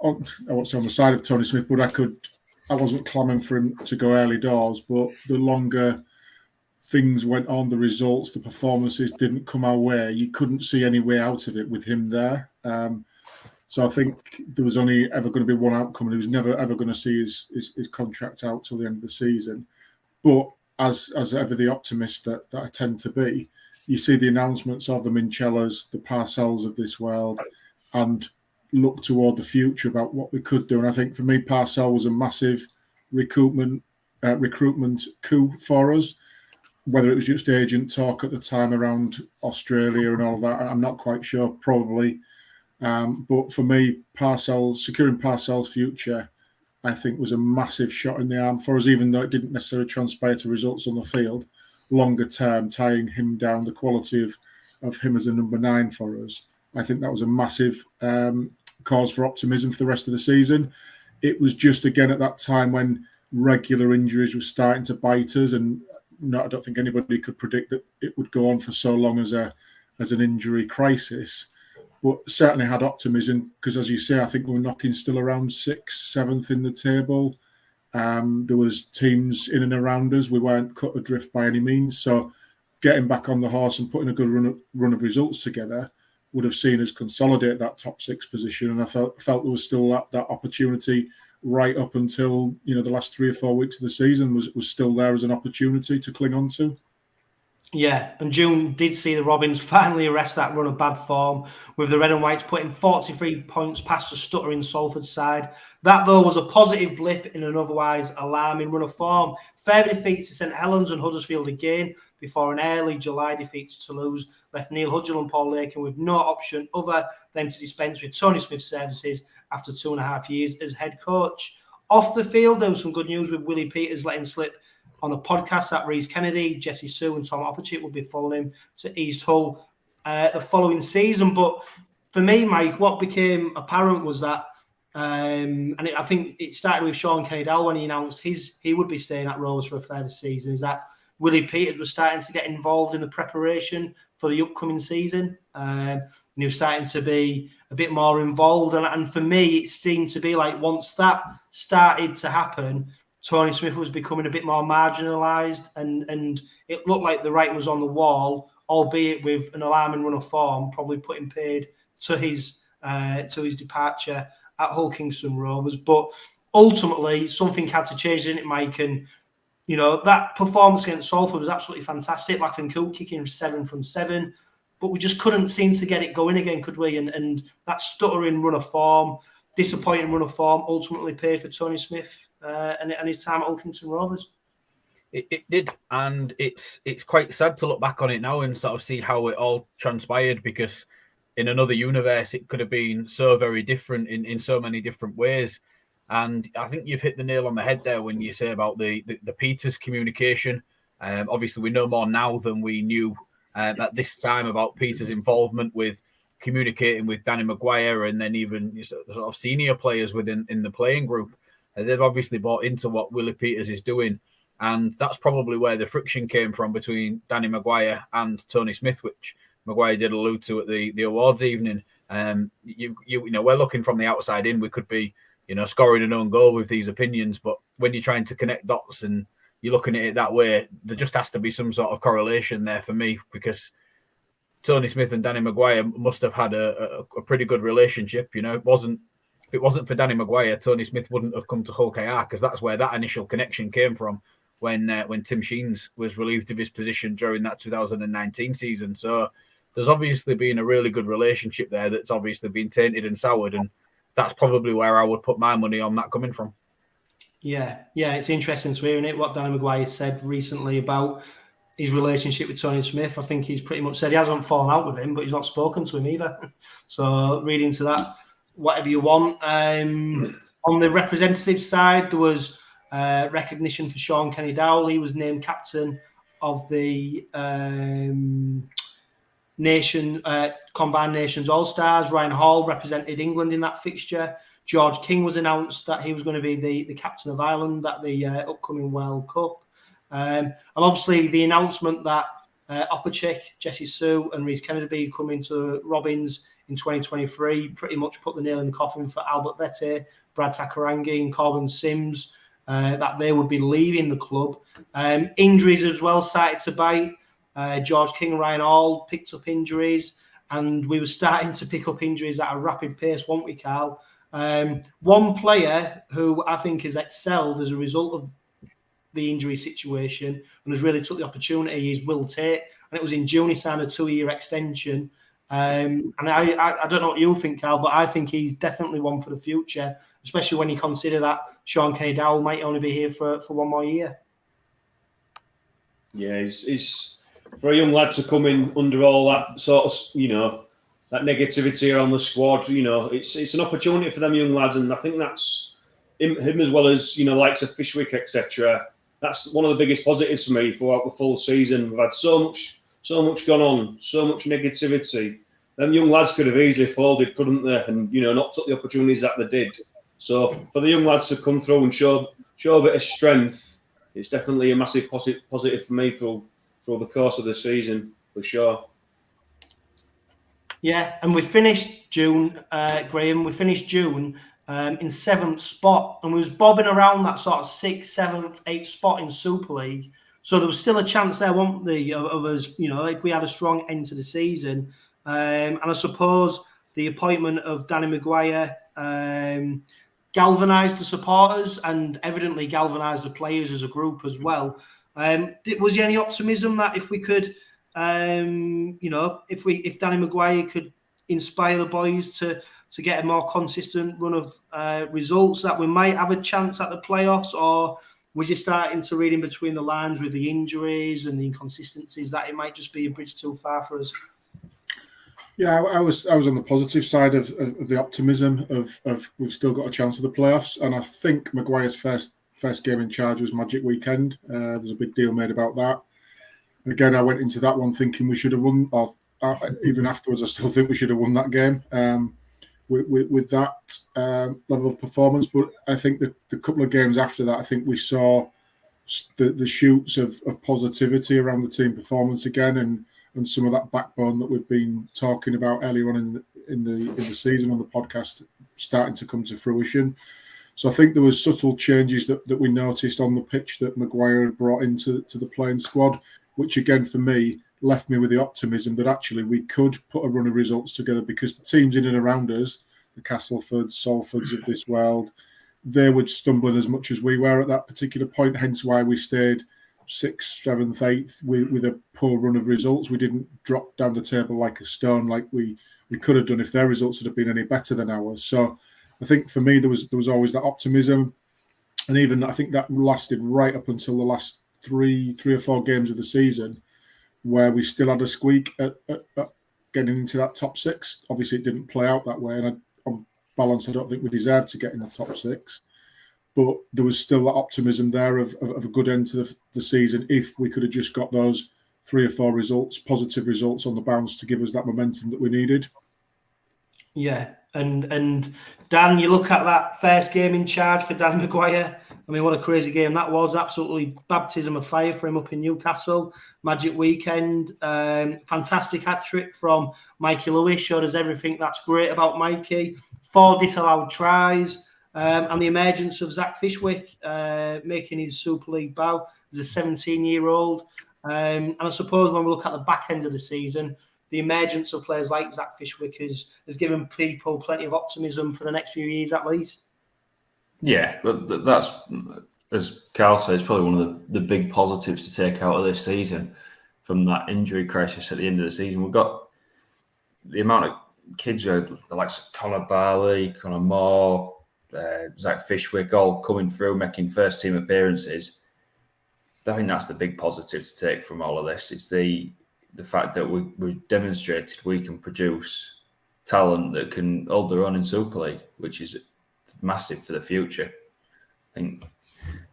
I won't say on the side of Tony Smith, but I wasn't clamoring for him to go early doors. But the longer things went on, the results, the performances didn't come our way. You couldn't see any way out of it with him there. So I think there was only ever going to be one outcome, and he was never ever going to see his contract out till the end of the season. But as ever the optimist that I tend to be, you see the announcements of the Minchellas, the Parcells of this world, and look toward the future about what we could do. And I think for me, Parcell was a massive recruitment coup for us. Whether it was just agent talk at the time around Australia and all of that, I'm not quite sure, probably. But for me, securing Parcell's future, I think, was a massive shot in the arm for us, even though it didn't necessarily transpire to results on the field. Longer term, tying him down, the quality of him as a number 9 for us, I think that was a massive cause for optimism for the rest of the season. It was just, again, at that time when regular injuries were starting to bite us, and I don't think anybody could predict that it would go on for so long as an injury crisis. But certainly had optimism because, as you say, I think we were knocking still around 6th, 7th in the table. There was teams in and around us. We weren't cut adrift by any means. So getting back on the horse and putting a good run of results together would have seen us consolidate that top 6 position. And I felt there was still that opportunity right up until the last 3 or 4 weeks of the season was still there as an opportunity to cling on to. Yeah, and June did see the Robins finally arrest that run of bad form, with the Red and Whites putting 43 points past the stuttering Salford side. That, though, was a positive blip in an otherwise alarming run of form. Further defeats to St Helens and Huddersfield again, before an early July defeat to Toulouse left Neil Hudgell and Paul Lakin with no option other than to dispense with Tony Smith's services after 2.5 years as head coach. Off the field, there was some good news with Willie Peters letting slip on the podcast that Rhys Kennedy, Jesse Sue and Tom 𝐂𝐴𝐻𝐿 would be following him to East Hull the following season. But for me, Mike, what became apparent was that, I think it started with Sean Kennedy when he announced he would be staying at Rovers for a further season, is that Willie Peters was starting to get involved in the preparation for the upcoming season. And he was starting to be a bit more involved. And for me, it seemed to be like once that started to happen, Tony Smith was becoming a bit more marginalised, and it looked like the writing was on the wall, albeit with an alarming run of form, probably putting paid to his departure at Hull Kingston Rovers. But ultimately, something had to change, didn't it, Mike? And that performance against Salford was absolutely fantastic. 𝐂𝐴𝐻𝐿 kicking 7 from 7, but we just couldn't seem to get it going again, could we? And that stuttering run of form, disappointing run of form, ultimately paid for Tony Smith and his time at Hull Kingston Rovers. It did, and it's quite sad to look back on it now and sort of see how it all transpired, because in another universe it could have been so very different in so many different ways. And I think you've hit the nail on the head there when you say about the Peters communication. Obviously, we know more now than we knew at this time about Peters' involvement with communicating with Danny Maguire, and then even sort of senior players within the playing group. They've obviously bought into what Willie Peters is doing, and that's probably where the friction came from between Danny Maguire and Tony Smith, which Maguire did allude to at the awards evening. We're looking from the outside in. We could be scoring an own goal with these opinions, but when you're trying to connect dots and you're looking at it that way, there just has to be some sort of correlation there for me, because Tony Smith and Danny Maguire must have had a pretty good relationship. If it wasn't for Danny Maguire, Tony Smith wouldn't have come to Hull KR, because that's where that initial connection came from. when Tim Sheens was relieved of his position during that 2019 season. So there's obviously been a really good relationship there that's obviously been tainted and soured, and that's probably where I would put my money on that coming from. Yeah, it's interesting to hear, isn't it, what Danny Maguire said recently about his relationship with Tony Smith. I think he's pretty much said he hasn't fallen out with him, but he's not spoken to him either. So read into that whatever you want. On the representative side, there was recognition for Sean Kenny-Dowell. He was named captain of the Combined Nations All-Stars. Ryan Hall represented England in that fixture. George King was announced that he was going to be the captain of Ireland at the upcoming World Cup. And obviously the announcement that 𝐂𝐻𝐿𝐴𝐻𝐿, Jesse Sue and Rhys Kennedy coming to Robins in 2023 pretty much put the nail in the coffin for Albert Vete, Brad Takairangi and Corbin Sims, that they would be leaving the club. Injuries as well started to bite. George King and Ryan Hall picked up injuries, and we were starting to pick up injuries at a rapid pace, weren't we, Karl? One player who I think has excelled as a result of the injury situation and has really took the opportunity is Will Tate, and it was in June he signed a 2-year extension. And I don't know what you think, Karl, but I think he's definitely one for the future, especially when you consider that Sean Kenny-Dowell might only be here for one more year. Yeah, he's for a young lad to come in under all that sort of, that negativity around the squad, it's an opportunity for them young lads, and I think that's him as well as, likes of Fishwick, etc. That's one of the biggest positives for me throughout the full season. We've had so much gone on, so much negativity. Them young lads could have easily folded, couldn't they? And, not took the opportunities that they did. So for the young lads to come through and show a bit of strength, it's definitely a massive positive for me through the course of the season, for sure. Yeah, and we finished June, Graham, in 7th spot, and we was bobbing around that sort of 6th, 7th, 8th spot in Super League. So there was still a chance there, wasn't there, of us, if we had a strong end to the season. And I suppose the appointment of Danny Maguire galvanised the supporters and evidently galvanised the players as a group as well. Was there any optimism that if we could, if Danny Maguire could inspire the boys to get a more consistent run of results, that we might have a chance at the playoffs? Or was you starting to read in between the lines with the injuries and the inconsistencies that it might just be a bridge too far for us? Yeah, I was on the positive side of the optimism of we've still got a chance of the playoffs, and I think Maguire's first game in charge was Magic Weekend. There's a big deal made about that. Again, I went into that one thinking we should have won, or even afterwards, I still think we should have won that game with that level of performance. But I think the couple of games after that, I think we saw the shoots of positivity around the team performance again, and some of that backbone that we've been talking about earlier on in the season on the podcast starting to come to fruition. So I think there was subtle changes that we noticed on the pitch that Maguire had brought into the playing squad, which again for me left me with the optimism that actually we could put a run of results together, because the teams in and around us, the Castlefords, Salfords of this world, they were stumbling as much as we were at that particular point, hence why we stayed 6th, 7th, 8th with a poor run of results. We didn't drop down the table like a stone like we could have done if their results had been any better than ours. So I think for me there was always that optimism, and even I think that lasted right up until the last three or four games of the season, where we still had a squeak at getting into that top 6. Obviously it didn't play out that way, and on balance I don't think we deserved to get in the top 6. But there was still that optimism there of a good end to the season if we could have just got those 3 or 4 results, positive results on the bounce to give us that momentum that we needed. Yeah, and Dan, you look at that first game in charge for Dan Maguire. I mean, what a crazy game that was. Absolutely baptism of fire for him up in Newcastle. Magic Weekend. Fantastic hat-trick from Mikey Lewis. Showed us everything that's great about Mikey. 4 disallowed tries. And the emergence of Zach Fishwick making his Super League bow as a 17-year-old. And I suppose when we look at the back end of the season, the emergence of players like Zach Fishwick has given people plenty of optimism for the next few years at least. Yeah, but that's as Karl said, it's probably one of the big positives to take out of this season from that injury crisis at the end of the season. We've got the amount of kids who are the likes of Conor Barley, Conor Moore, Zach Fishwick, all coming through, making first team appearances. I think that's the big positive to take from all of this. It's the fact that we've demonstrated we can produce talent that can hold their own in Super League, which is massive for the future. I think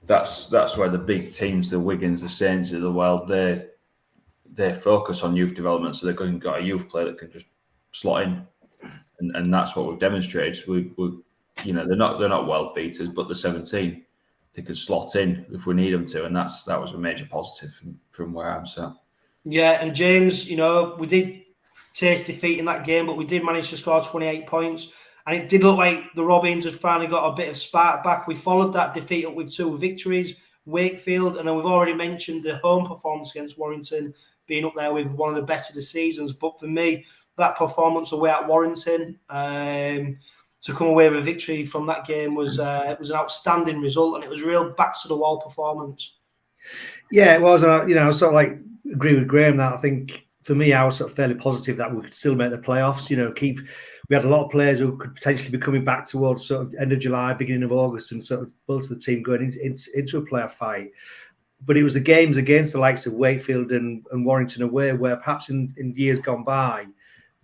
that's where the big teams, the Wigans, the Saints of the world, they focus on youth development, so they've got a youth player that can just slot in, and that's what we've demonstrated. They're not world beaters, but the 17 they could slot in if we need them to, and that was a major positive from where I'm sat. Yeah, and James, we did taste defeat in that game, but we did manage to score 28 points. And it did look like the Robins had finally got a bit of spark back. We followed that defeat up with 2 victories, Wakefield, and then we've already mentioned the home performance against Warrington being up there with one of the best of the seasons. But for me, that performance away at Warrington, to come away with a victory from that game was an outstanding result, and it was a real back to the wall performance. Yeah, it was. I sort of like agree with Graham that I think for me, I was sort of fairly positive that we could still make the playoffs. We had a lot of players who could potentially be coming back towards sort of end of July, beginning of August, and sort of built the team going into a playoff fight. But it was the games against the likes of Wakefield and Warrington away where perhaps in years gone by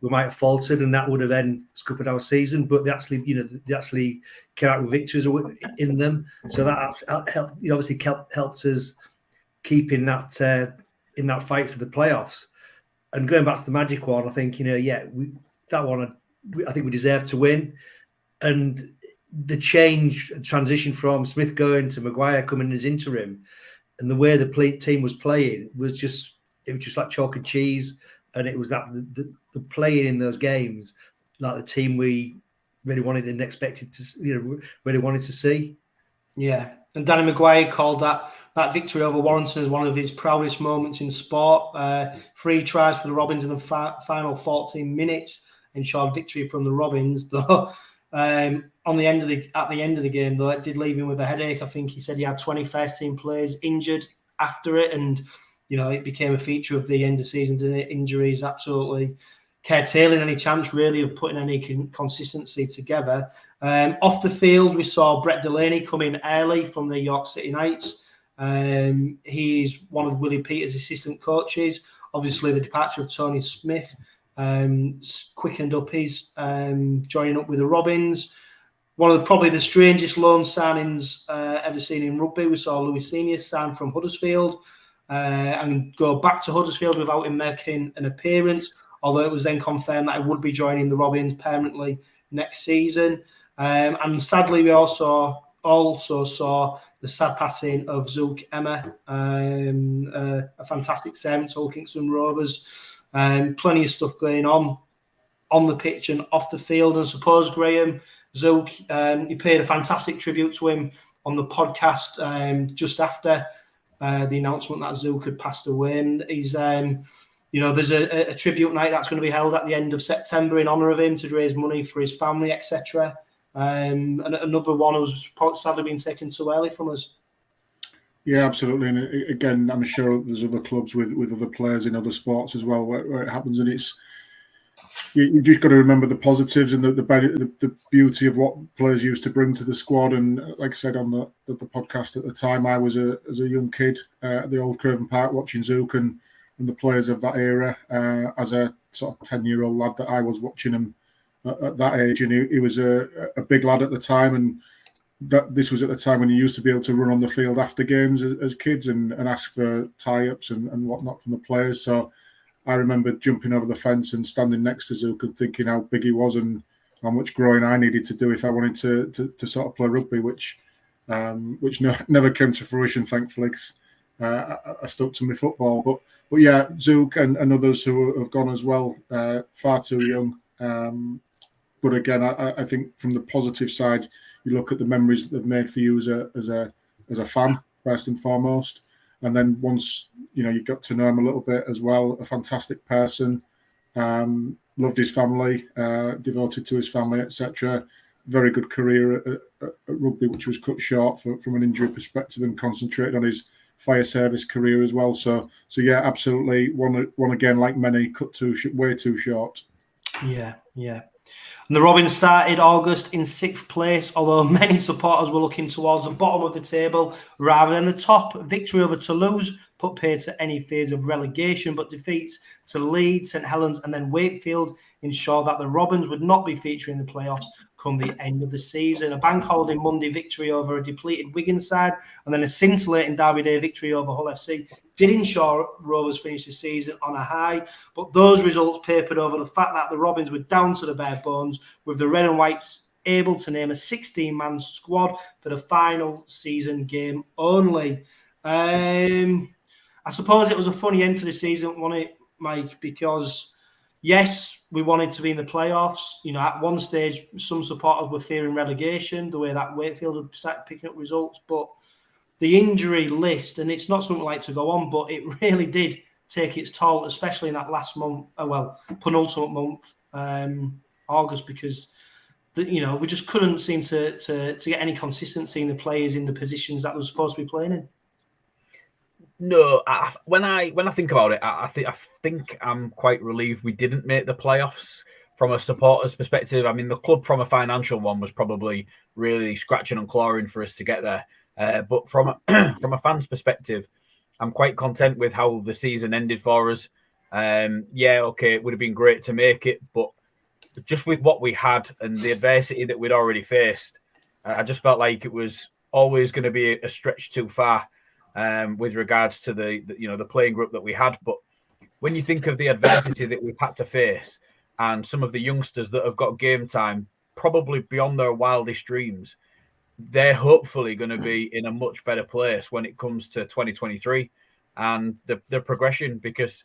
we might have faltered, and that would have then scuppered our season. But they actually came out with victories in them, so that helped. Obviously helped us keep in that fight for the playoffs. And going back to the Magic one, I think I think we deserve to win. And the transition from Smith going to Maguire coming as interim, and the way the team was playing was just like chalk and cheese. And it was that the playing in those games, like the team we really wanted and expected to, really wanted to see. Yeah, and Danny Maguire called that victory over Warrington as one of his proudest moments in sport. 3 tries for the Robins in the final 14 minutes, ensured victory from the Robins. Though at the end of the game, though, it did leave him with a headache. I think he said he had 20 first team players injured after it, and it became a feature of the end of season, didn't it? Injuries absolutely curtailing any chance really of putting any consistency together. Off the field, we saw Brett Delaney come in early from the York City Knights. He's one of Willie Peters' assistant coaches. Obviously, the departure of Tony Smith quickened up his joining up with the Robins. One of probably the strangest loan signings ever seen in rugby. We saw Louis Senior sign from Huddersfield and go back to Huddersfield without him making an appearance, although it was then confirmed that he would be joining the Robins permanently next season. And sadly, we also saw the sad passing of 𝐂𝐡𝐚𝐫𝐿, a fantastic servant to Hull Kingston Rovers. Plenty of stuff going on the pitch and off the field. And I suppose, Graham, 𝐂𝐡𝐚𝐫𝐿, he paid a fantastic tribute to him on the podcast just after the announcement that 𝐂𝐡𝐚𝐫𝐿 had passed away. And he's, there's a tribute night that's going to be held at the end of September in honour of him to raise money for his family, etc. And another one who's sadly been taken too early from us. Yeah, absolutely. And again, I'm sure there's other clubs with other players in other sports as well where it happens, and it's you just got to remember the positives and the beauty of what players used to bring to the squad. And like I said on the podcast at the time, I was as a young kid at the old Craven Park watching 𝐂𝐡𝐚𝐫𝐿 and the players of that era as a sort of 10-year-old lad that I was watching him at that age, and he was a big lad at the time, and this was at the time when you used to be able to run on the field after games as kids and ask for tie-ups and whatnot from the players. So I remember jumping over the fence and standing next to 𝐂𝐡𝐚𝐫𝐿 and thinking how big he was and how much growing I needed to do if I wanted to sort of play rugby, which never came to fruition, thankfully. I stuck to my football, but yeah, 𝐂𝐡𝐚𝐫𝐿 and others who have gone as well, far too young. But again, I think from the positive side, you look at the memories that they've made for you as a fan first and foremost, and then once you got to know him a little bit as well, a fantastic person, loved his family, devoted to his family, etc. very good career at rugby, which was cut short from an injury perspective, and concentrated on his fire service career as well. So yeah, absolutely. One again, like many, cut way too short. Yeah. And the Robins started August in 6th place, although many supporters were looking towards the bottom of the table rather than the top. Victory over Toulouse put paid to any fears of relegation, but defeats to Leeds, St Helens and then Wakefield ensured that the Robins would not be featuring in the playoffs come the end of the season. A bank holiday Monday victory over a depleted Wigan side and then a scintillating Derby Day victory over Hull FC did ensure Rovers finished the season on a high, but those results papered over the fact that the Robins were down to the bare bones, with the Red and Whites able to name a 16-man squad for the final season game only. I suppose it was a funny end to the season, wasn't it, Mike? Because yes, we wanted to be in the playoffs. You know, at one stage, some supporters were fearing relegation, the way that Wakefield had started picking up results. But the injury list, and it's not something like to go on, but it really did take its toll, especially in that last month, penultimate month, August, because we just couldn't seem to get any consistency in the players in the positions that they were supposed to be playing in. No, when I think about it, I think I'm quite relieved we didn't make the playoffs from a supporter's perspective. I mean, the club from a financial one was probably really scratching and clawing for us to get there. But from a fan's perspective, I'm quite content with how the season ended for us. It would have been great to make it, but just with what we had and the adversity that we'd already faced, I just felt like it was always going to be a stretch too far. With regards to the playing group that we had. But when you think of the adversity that we've had to face and some of the youngsters that have got game time probably beyond their wildest dreams, they're hopefully going to be in a much better place when it comes to 2023 and the progression, because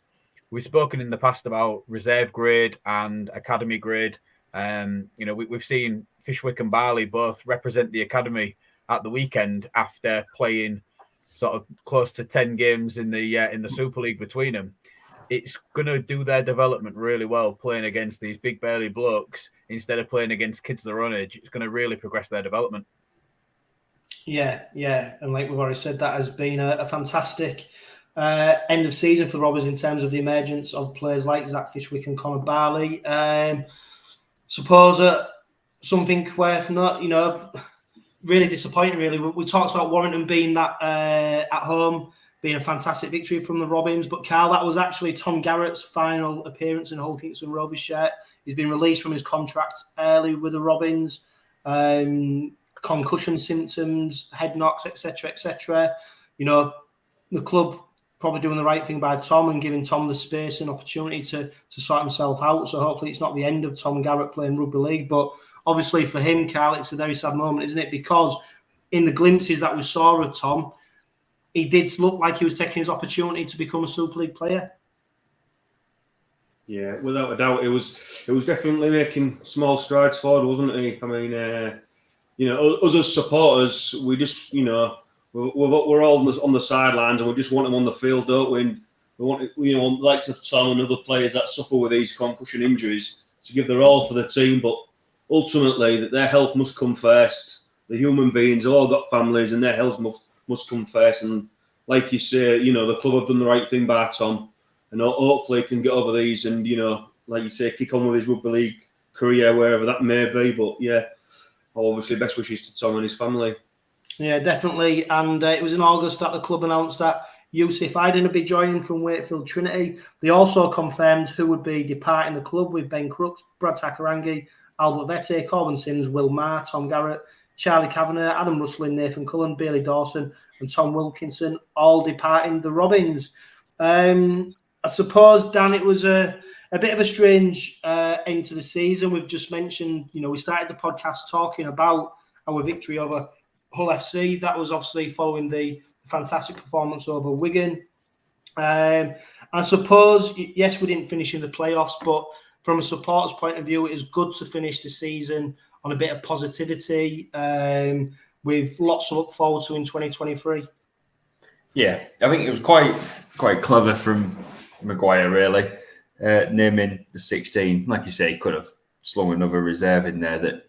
we've spoken in the past about reserve grade and academy grade. We've seen Fishwick and Barley both represent the academy at the weekend after playing sort of close to 10 games in the Super League between them. It's going to do their development really well playing against these big burly blokes instead of playing against kids their own age. It's going to really progress their development. Yeah. And like we've already said, that has been a fantastic end of season for the Robbers in terms of the emergence of players like Zach Fishwick and Connor Barley. Suppose something worth not, really disappointing, really. We talked about Warrington being that at home, being a fantastic victory from the Robins. But, Karl, that was actually Tom Garrett's final appearance in Hull Kingston Rovers shirt. He's been released from his contract early with the Robins. Concussion symptoms, head knocks, etc., etc. The club probably doing the right thing by Tom and giving Tom the space and opportunity to sort himself out. So hopefully it's not the end of Tom Garrett playing rugby league. But obviously for him, Karl, it's a very sad moment, isn't it? Because in the glimpses that we saw of Tom, he did look like he was taking his opportunity to become a Super League player. Yeah, without a doubt, it was definitely making small strides forward, wasn't he? I mean, us as supporters, we just, we're all on the sidelines and we just want them on the field, don't we? And we want, like to Tom and other players that suffer with these concussion injuries to give their all for the team, but ultimately that their health must come first. The human beings have all got families and their health must come first. And like you say, the club have done the right thing by Tom, and hopefully he can get over these and, like you say, kick on with his rugby league career, wherever that may be. But yeah, obviously best wishes to Tom and his family. Yeah, definitely. And it was in August that the club announced that Yusuf Aydin would be joining from Wakefield Trinity. They also confirmed who would be departing the club, with Ben Crooks, Brad Takarangi, Albert Vette, Corbin Sims, Will Maher, Tom Garrett, Charlie Kavanagh, Adam Russell, Nathan Cullen, Bailey Dawson and Tom Wilkinson all departing the Robins. I suppose, Dan, it was a bit of a strange end to the season. We've just mentioned, we started the podcast talking about our victory over Hull FC. That was obviously following the fantastic performance over Wigan. I suppose, yes, we didn't finish in the playoffs, but from a supporter's point of view, it is good to finish the season on a bit of positivity, with lots to look forward to in 2023. Yeah, I think it was quite clever from Maguire, really, naming the 16. Like you say, he could have slung another reserve in there that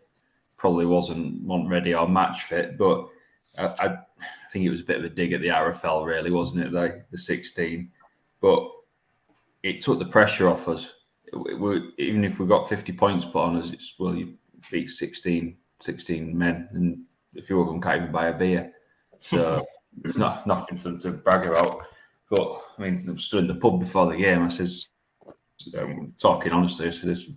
probably wasn't ready or match fit, but I think it was a bit of a dig at the RFL, really, wasn't it? The 16, but it took the pressure off us. Even if we got 50 points put on us, you beat 16 men, and a few of them can't even buy a beer. So it's nothing for them to brag about. But I mean, I stood in the pub before the game. I says, talking honestly, I said, there's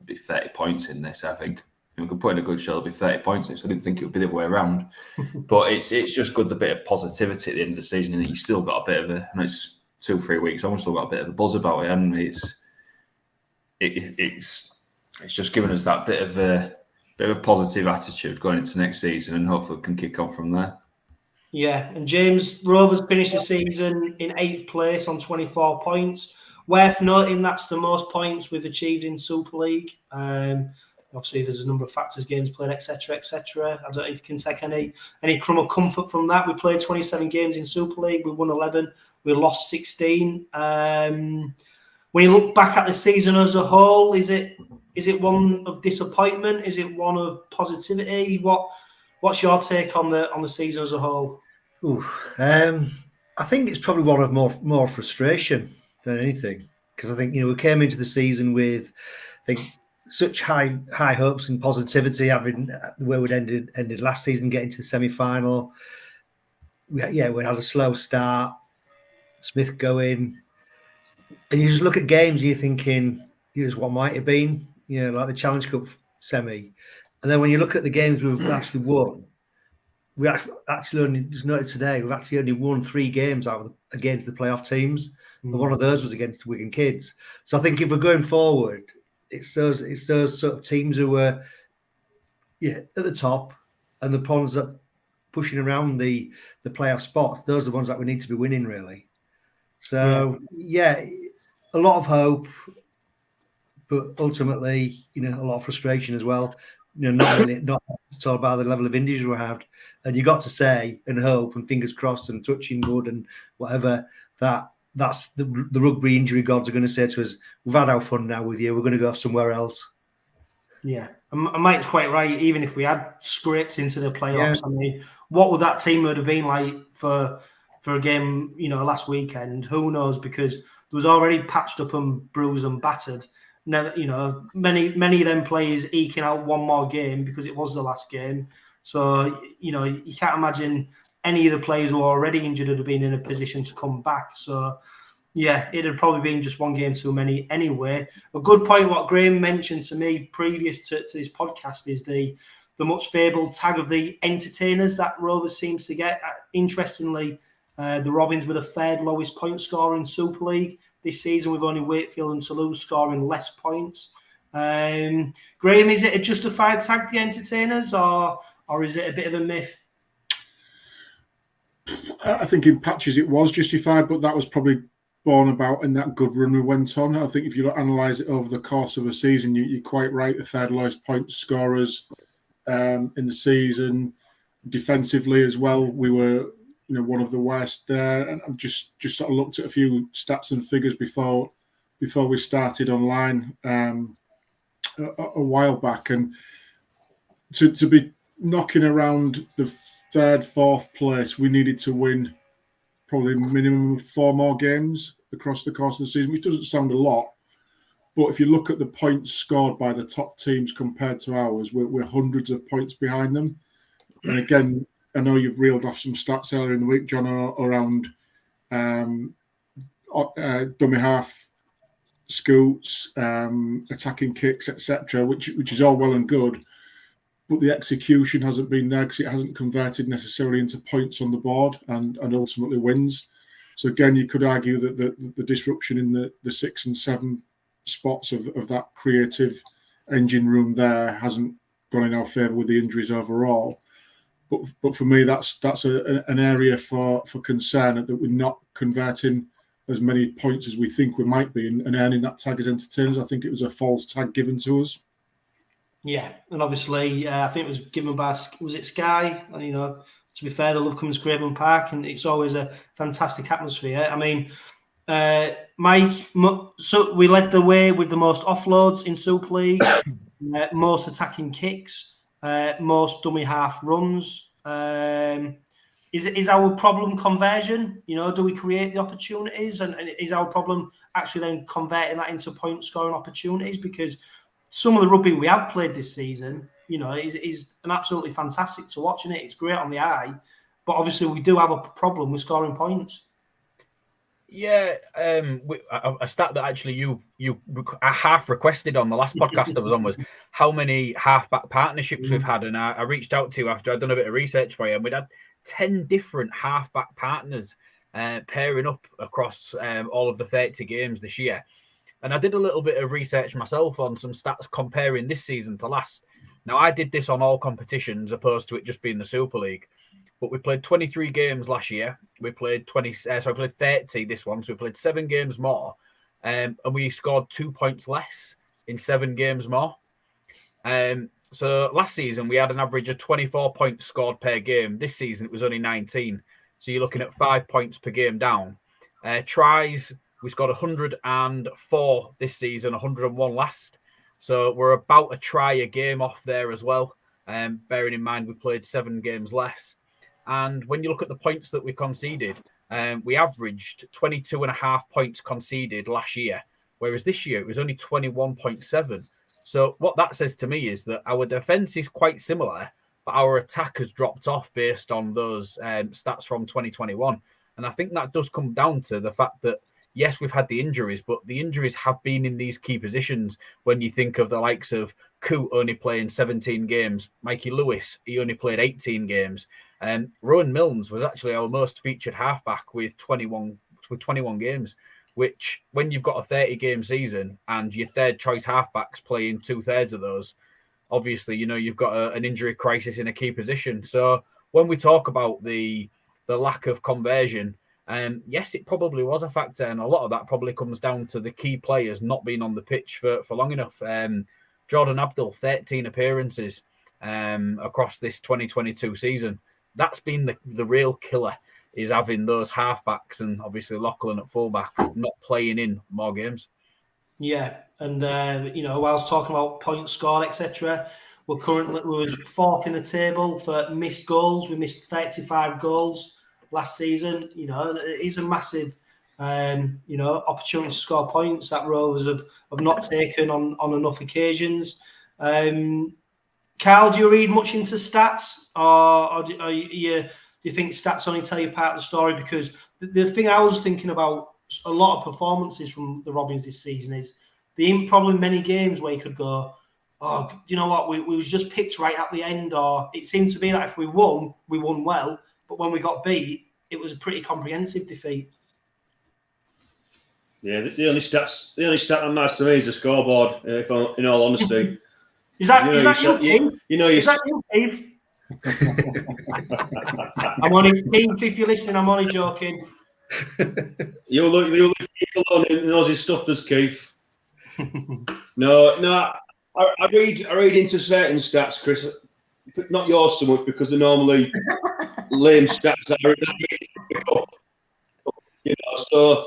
be 30 points in this. I think we could put in a good show. There'll be 30 points in this. I didn't think it would be the other way around. But it's just good, the bit of positivity at the end of the season, and you still got a bit of a. And it's 2-3 weeks. I've still got a bit of a buzz about it, and it's just given us that bit of a positive attitude going into next season, and hopefully we can kick on from there. Yeah, and James, Rovers finished the season in 8th place on 24 points. Worth noting that's the most points we've achieved in Super League. Obviously, there's a number of factors, games played, etc., etc. I don't know if you can take any crumb of comfort from that. We played 27 games in Super League. We won 11. We lost 16. When you look back at the season as a whole, is it one of disappointment? Is it one of positivity? What's your take on the season as a whole? I think it's probably one of more frustration than anything, because I think we came into the season with, I think, such high hopes and positivity, having where we'd ended last season, getting to the semi-final. We had a slow start. Smith going, and you just look at games and you're thinking, here's what might have been, like the Challenge Cup semi. And then when you look at the games we've actually won, we actually only, just noted today, we've actually only won 3 games against the playoff teams. And one of those was against the Wigan Kids. So I think if we're going forward, it's those sort of teams who were at the top, and the ones that pushing around the playoff spots, those are the ones that we need to be winning, really. So a lot of hope, but ultimately, a lot of frustration as well. Not at all about the level of injuries we had, and you got to say and hope and fingers crossed and touching wood and whatever that's the rugby injury gods are going to say to us, we've had our fun now with you, we're going to go somewhere else. Yeah, and Mike's quite right. Even if we had scraped into the playoffs, I mean, what would that team would have been like for a game, last weekend? Who knows? Because there was already patched up and bruised and battered. Never, many of them players eking out one more game because it was the last game. So, you can't imagine any of the players who are already injured would have been in a position to come back. So, yeah, it had probably been just one game too many anyway. A good point what Graham mentioned to me previous to this podcast is the much fabled tag of the entertainers that Rovers seems to get. Interestingly, the Robins were the 3rd lowest point scorer in Super League this season, with only Wakefield and Toulouse scoring less points. Graham, is it a justified tag, the entertainers, or is it a bit of a myth? I think in patches it was justified, but that was probably born about in that good run we went on. I think if you analyse it over the course of a season, you're quite right. The 3rd lowest point scorers in the season, defensively as well, we were one of the worst there. And I've just sort of looked at a few stats and figures before we started online a while back, and to be knocking around the 3rd, 4th place, we needed to win probably minimum 4 more games across the course of the season, which doesn't sound a lot. But if you look at the points scored by the top teams compared to ours, we're hundreds of points behind them. And again, I know you've reeled off some stats earlier in the week, John, around dummy half, scoots, attacking kicks, etc., which is all well and good. But the execution hasn't been there because it hasn't converted necessarily into points on the board and ultimately wins. So again, you could argue that the disruption in the 6 and 7 spots of that creative engine room there hasn't gone in our favour with the injuries overall. But for me, that's an area for concern, that we're not converting as many points as we think we might be and earning that tag as entertainers. I think it was a false tag given to us. Yeah, and obviously, I think it was given by, was it Sky? And, to be fair, they love coming to Craven Park, and it's always a fantastic atmosphere. I mean, Mike, so we led the way with the most offloads in Super League, most attacking kicks. most dummy half runs. Is our problem conversion? Do we create the opportunities, and is our problem actually then converting that into point scoring opportunities? Because some of the rugby we have played this season, is an absolutely fantastic to watch, and it's great on the eye. But obviously, we do have a problem with scoring points. Yeah, a stat that actually you half requested on the last podcast I was on was how many halfback partnerships we've had, and I reached out to you after I'd done a bit of research for you, and we'd had 10 different halfback partners pairing up across all of the 30 games this year. And I did a little bit of research myself on some stats comparing this season to last. Now, I did this on all competitions opposed to it just being the Super League. But we played 23 games last year. We played 30 this one. So we played 7 games more. And we scored 2 points less in 7 games more. So last season, we had an average of 24 points scored per game. This season, it was only 19. So you're looking at 5 points per game down. Tries, we scored 104 this season, 101 last. So we're about a try a game off there as well. Bearing in mind, we played 7 games less. And when you look at the points that we conceded, we averaged 22.5 points conceded last year, whereas this year it was only 21.7. So what that says to me is that our defence is quite similar, but our attack has dropped off based on those stats from 2021. And I think that does come down to the fact that, yes, we've had the injuries, but the injuries have been in these key positions. When you think of the likes of 𝐂𝐜𝐜 only playing 17 games, Mikey Lewis, he only played 18 games. Rowan Milnes was actually our most featured halfback with 21 games, which when you've got a 30-game season and your third choice halfbacks playing 2/3 of those, obviously, you've got an injury crisis in a key position. So when we talk about the lack of conversion, yes, it probably was a factor, and a lot of that probably comes down to the key players not being on the pitch for long enough. Jordan Abdul, 13 appearances across this 2022 season. That's been the real killer, is having those halfbacks and obviously Lachlan at fullback not playing in more games. Yeah, and whilst talking about points scored, etc., we're currently fourth in the table for missed goals. We missed 35 goals last season. It is a massive, opportunity to score points that Rovers have not taken on enough occasions. Karl, do you read much into stats, or do you think stats only tell you part of the story? Because the thing I was thinking about a lot of performances from the Robins this season is the probably many games where you could go, oh, do you know what, we was just picked right at the end, or it seemed to be that if we won well, but when we got beat, it was a pretty comprehensive defeat. Yeah, the only stat that matters to me is the scoreboard. If I'm, in all honesty. Is that you, Keith? Is that you, Keith? I'm only, Keith, if you're listening, I'm only joking. You'll leave Keith alone. He knows his stuff, does Keith? No. I read into certain stats, Chris. Not yours so much, because they're normally lame stats that are So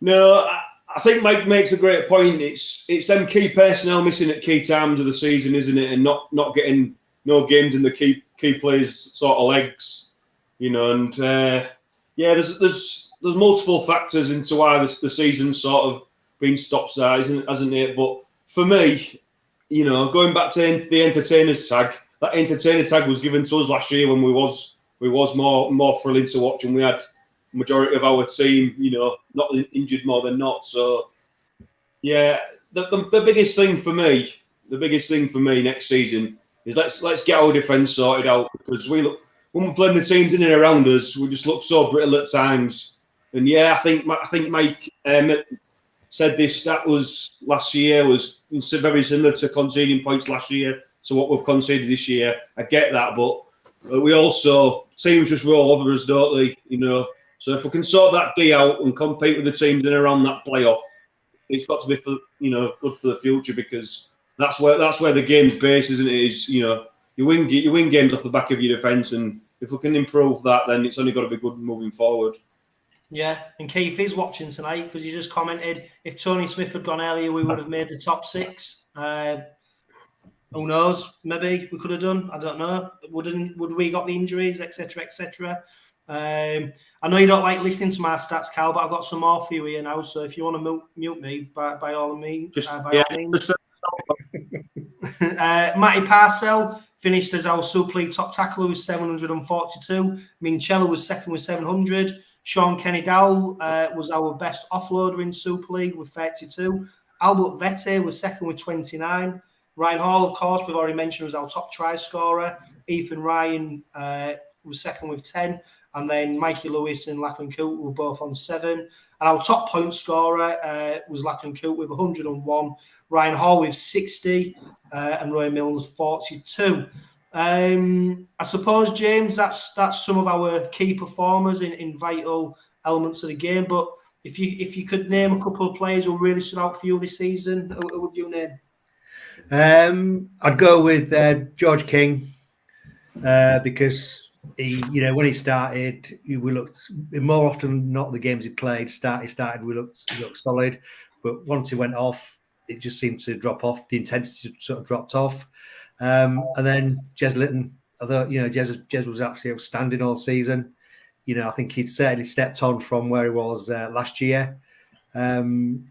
no. I think Mike makes a great point. It's them key personnel missing at key times of the season, isn't it? And not getting no games in the key players' sort of legs, And there's multiple factors into why the season's sort of been stopped there, hasn't it? But for me, going back to the entertainers tag, that entertainer tag was given to us last year when we was more thrilling to watch, and we had majority of our team, not injured more than not. So, yeah, the biggest thing for me next season is let's get our defence sorted out, because when we're playing the teams in and around us, we just look so brittle at times. And yeah, I think Mike said this stat was last year was very similar to conceding points last year to what we've conceded this year. I get that, but we also, teams just roll over us, don't they? So if we can sort that D out and compete with the teams in and around that playoff, it's got to be good for the future, because that's where the game's based, isn't it? Is you win games off the back of your defence, and if we can improve that, then it's only got to be good moving forward. Yeah, and Keith is watching tonight, because he just commented if Tony Smith had gone earlier, we would have made the top 6. Who knows? Maybe we could have done. I don't know. Would we got the injuries, etc., etc. I know you don't like listening to my stats, Karl, but I've got some more for you here now. So if you want to mute me, by all means. Matty Parcell finished as our Super League top tackler with 742. Minchella was second with 700. Sean Kenny-Dowell was our best offloader in Super League with 32. Albert Vette was second with 29. Ryan Hall, of course, we've already mentioned, was our top try scorer. Ethan Ryan was second with 10. And then Mikey Lewis and 𝐂𝐿𝐴𝐻𝐿𝐵 were both on 7. And our top point scorer was 𝐂𝐿𝐴𝐻𝐿𝐵 with 101. Ryan Hall with 60. And Roy Mills 42. I suppose, James, that's some of our key performers in vital elements of the game. But if you could name a couple of players who really stood out for you this season, who would you name? I'd go with George King because he, when he started, we looked more often than not the games he played. He started, we looked solid, but once he went off, it just seemed to drop off. The intensity sort of dropped off. And then Jez Litton, I thought, Jez was actually outstanding all season. I think he'd certainly stepped on from where he was last year. And,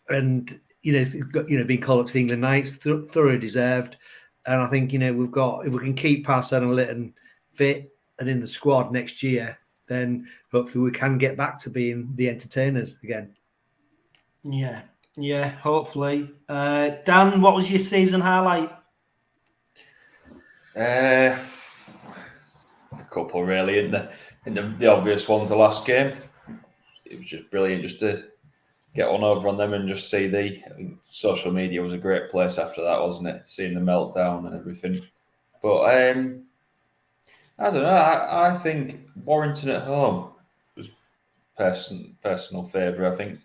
being called up to the England Knights, thoroughly deserved. And I think, we've got, if we can keep Parson and Litton fit and in the squad next year, then hopefully we can get back to being the entertainers again. Yeah, hopefully. Dan, what was your season highlight? A couple really. In the obvious ones, the last game, it was just brilliant just to get one over on them and just see social media was a great place after that, wasn't it? Seeing the meltdown and everything. But I don't know. I think Warrington at home was personal favourite. I think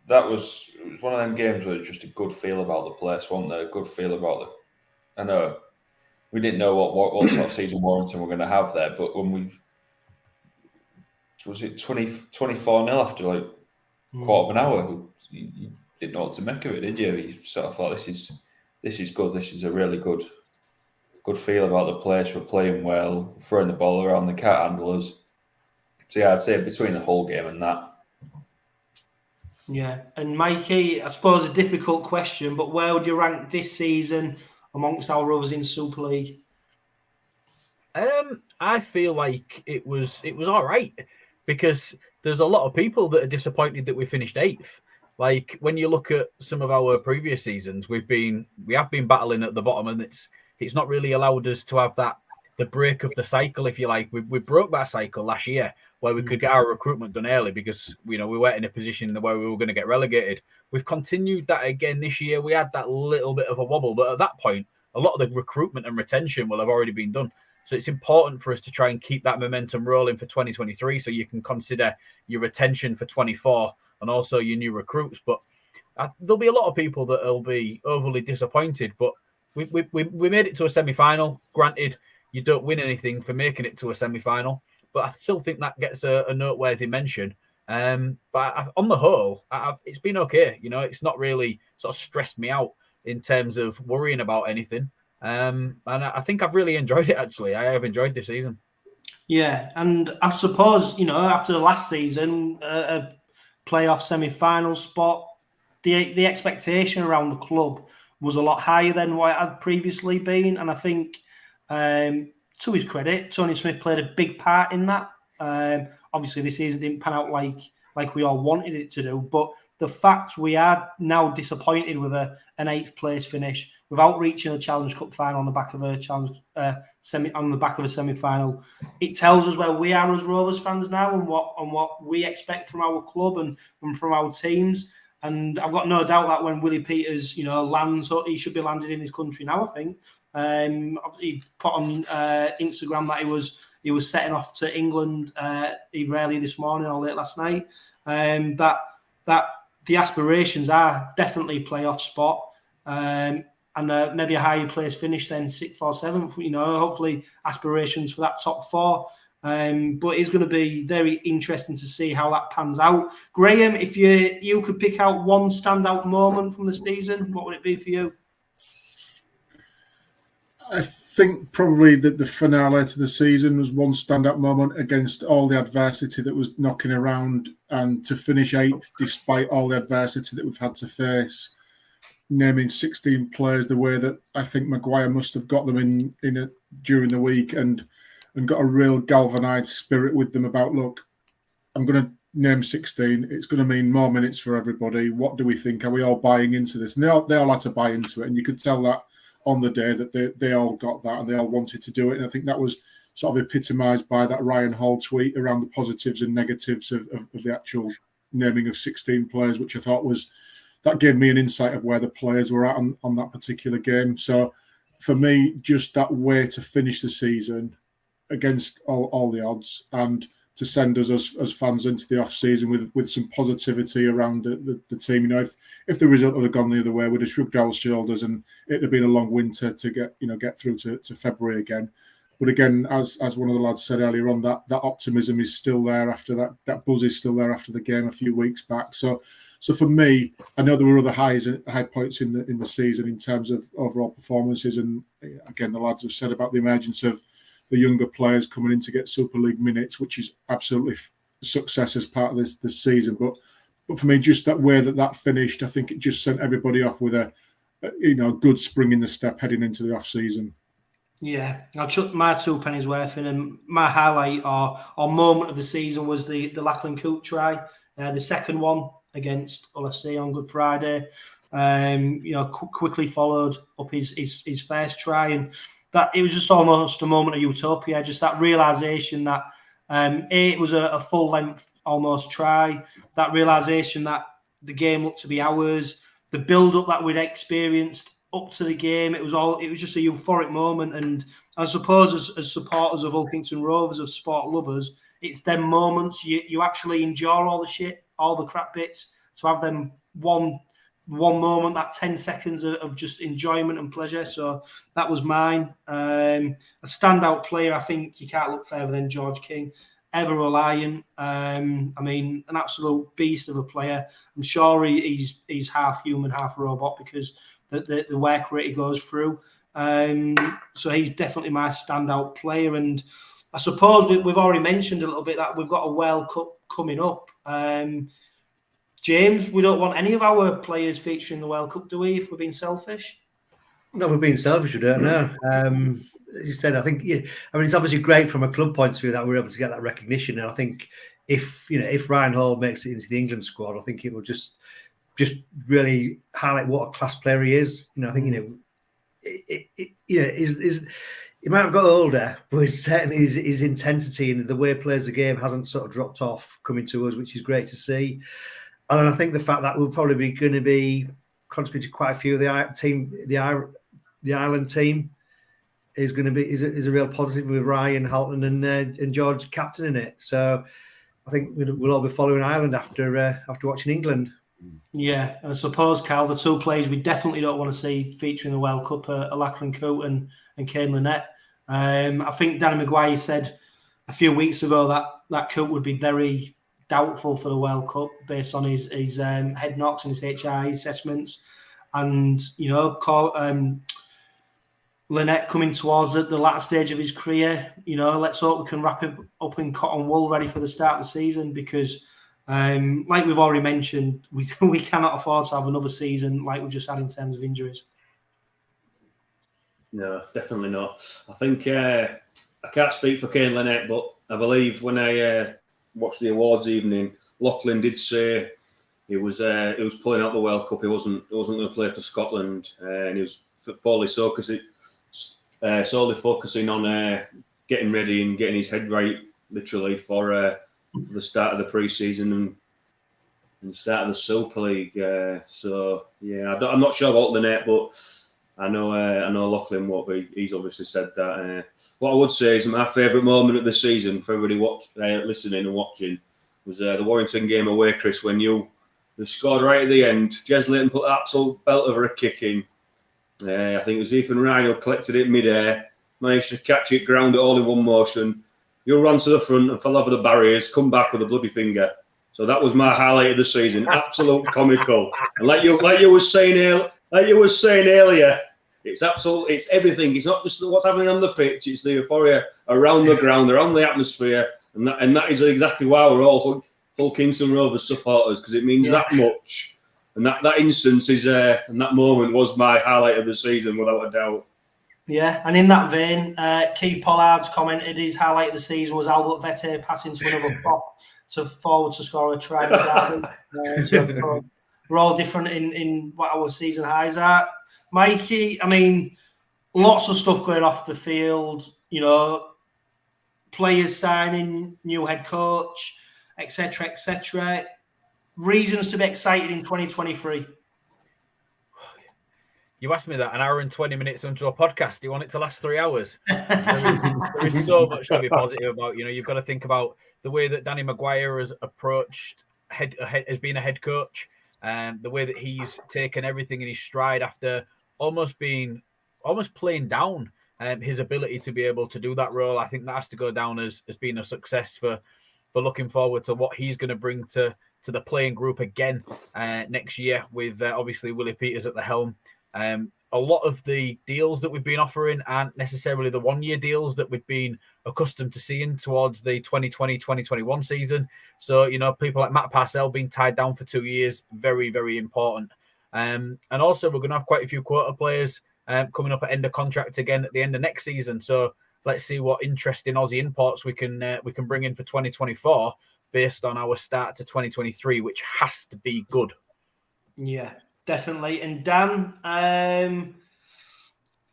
it was one of them games where just a good feel about the place, wasn't there? A good feel about I know we didn't know what sort of season Warrington were going to have there, but when was it 24-0 after quarter of an hour, you didn't know what to make of it, did you? You sort of thought this is good. This is a really good feel about the place. We're playing well, throwing the ball around, the cat handlers. So yeah, I'd say between the whole game and that. Yeah, and Mikey, I suppose a difficult question, but where would you rank this season amongst our Rovers in Super League? I feel like it was all right because there's a lot of people that are disappointed that we finished 8th. Like when you look at some of our previous seasons, we have been battling at the bottom, and it's not really allowed us to have the break of the cycle, if you like. We broke that cycle last year where we could get our recruitment done early because we weren't in a position where we were going to get relegated. We've continued that again this year. We had that little bit of a wobble, but at that point, a lot of the recruitment and retention will have already been done. So it's important for us to try and keep that momentum rolling for 2023 so you can consider your retention for 24 and also your new recruits. But there'll be a lot of people that will be overly disappointed, but we made it to a semi-final. Granted, you don't win anything for making it to a semi-final, but I still think that gets a noteworthy mention. But on the whole, it's been okay. It's not really sort of stressed me out in terms of worrying about anything. And I think I've really enjoyed it, actually. I have enjoyed this season. Yeah, and I suppose, after the last season, a playoff semi-final spot, the expectation around the club was a lot higher than what it had previously been. And I think, to his credit, Tony Smith played a big part in that. Obviously, this season didn't pan out like we all wanted it to do. But the fact we are now disappointed with an 8th place finish without reaching a Challenge Cup final on the back of a semi-final, it tells us where we are as Rovers fans now and what we expect from our club and from our teams. And I've got no doubt that when Willie Peters, lands, he should be landing in this country now, I think. He put on Instagram that he was setting off to England either early this morning or late last night. That the aspirations are definitely playoff spot and maybe a higher place finish than 6th or 7th. Hopefully aspirations for that top 4. But it's going to be very interesting to see how that pans out. Graham, if you could pick out one standout moment from the season, what would it be for you? I think probably that the finale to the season was one standout moment against all the adversity that was knocking around, and to finish 8th despite all the adversity that we've had to face, naming 16 players the way that I think Maguire must have got them in during the week and got a real galvanised spirit with them about, look, I'm going to name 16. It's going to mean more minutes for everybody. What do we think? Are we all buying into this? And they all had to buy into it, and you could tell that on the day that they all got that and they all wanted to do it. And I think that was sort of epitomised by that Ryan Hall tweet around the positives and negatives of the actual naming of 16 players, which I thought that gave me an insight of where the players were at on that particular game. So for me, just that way to finish the season against all the odds, and to send us as fans into the off season with some positivity around the team. You know, if the result would have gone the other way, we'd have shrugged our shoulders and it'd have been a long winter to get through to February again. But again, as one of the lads said earlier on, that optimism is still there after that buzz is still there after the game a few weeks back. So for me, I know there were other high points in the season in terms of overall performances, and again, the lads have said about the emergence of the younger players coming in to get Super League minutes, which is absolutely success as part of this season. But for me, just that way that finished, I think it just sent everybody off with a good spring in the step heading into the off season. Yeah, I'll chuck my 2 pennies worth in, and my highlight or moment of the season was the 𝐂𝐜𝐿 try, the second one against Hull on Good Friday. Quickly followed up his first try, and that it was just almost a moment of utopia. Just that realization that it was a full length almost try. That realization that the game looked to be ours. The build up that we'd experienced up to the game, it was just a euphoric moment. And I suppose as supporters of Hull Kingston Rovers, of sport lovers, it's them moments you actually endure all the shit, all the crap bits, to have them one moment, that 10 seconds of just enjoyment and pleasure. So that was mine. A standout player, I think you can't look further than George King. Ever reliant. An absolute beast of a player. I'm sure he's half human, half robot, because the work rate he goes through. So he's definitely my standout player. And I suppose we've already mentioned a little bit that we've got a World Cup coming up. James, we don't want any of our players featuring the World Cup, do we, if we're being selfish? No, we're being selfish, we don't know. As you said, I think, it's obviously great from a club point of view that we're able to get that recognition. And I think if Ryan Hall makes it into the England squad, I think it will just really highlight what a class player he is. I think, he might have got older, but certainly his intensity and the way he plays the game hasn't sort of dropped off coming to us, which is great to see. And I think the fact that we'll probably going to be contributing quite a few of the Ireland team is going to be is a real positive, with Ryan, Halton, and George captaining it. So I think we'll all be following Ireland after watching England. Yeah, I suppose, Karl, the 2 players we definitely don't want to see featuring the World Cup are 𝐂𝐜𝐿 and 𝐁𝐿𝐼𝐿. I think Danny Maguire said a few weeks ago that 𝐂𝐿 would be very doubtful for the World Cup based on his head knocks and his HI assessments. And, Lynette coming towards the latter stage of his career, let's hope we can wrap him up in cotton wool ready for the start of the season, because like we've already mentioned, we cannot afford to have another season like we've just had in terms of injuries. No, definitely not. I think I can't speak for 𝐁𝐿𝐼𝐿, but I believe when I watched the awards evening, Lachlan did say he was pulling out the World Cup. He wasn't going to play for Scotland, and he was solely focusing on getting ready and getting his head right, literally, for the start of the pre-season and start of the Super League. So yeah, I'm not sure about Lynette, but I know Lachlan won't be. He's obviously said that. What I would say is my favourite moment of the season for everybody listening and watching was the Warrington game away, Chris, when they scored right at the end. 𝐁𝐿𝐼𝐿 put an absolute belt of a kick in. I think it was Ethan Ryan who collected it mid-air, managed to catch it, ground it all in one motion. You ran to the front and fell over the barriers, come back with a bloody finger. So that was my highlight of the season. Absolute comical. And like you were saying earlier, It's absolutely, it's everything. It's not just what's happening on the pitch. It's the euphoria around the ground, around the atmosphere, and that is exactly why we're all Hull Kingston Rovers supporters, because it means that much. And that instance is and that moment was my highlight of the season, without a doubt. Yeah, and in that vein, Keith Pollard's commented his highlight of the season was 𝐂𝐴𝐿𝐵𝑒𝑡 passing to another prop to forward to score a try. So we're all different in what our season highs are. Mikey, I mean, lots of stuff going off the field, you know, players signing, new head coach, etc., etc. Reasons to be excited in 2023. You asked me that an hour and 20 minutes into a podcast. Do you want it to last 3 hours? There is so much to be positive about. You know, you've got to think about the way that Danny Maguire has approached as being a head coach, and the way that he's taken everything in his stride after almost playing down his ability to be able to do that role. I think that has to go down as being a success for looking forward to what he's going to bring to the playing group again next year with obviously Willie Peters at the helm. A lot of the deals that we've been offering aren't necessarily the one-year deals that we've been accustomed to seeing towards the 2020-2021 season. So, you know, people like Matt Parcell being tied down for 2 years, very, very important. And also we're going to have quite a few quota players coming up at end of contract again at the end of next season. So let's see what interesting Aussie imports we can bring in for 2024 based on our start to 2023, which has to be good. Yeah, definitely. And Dan,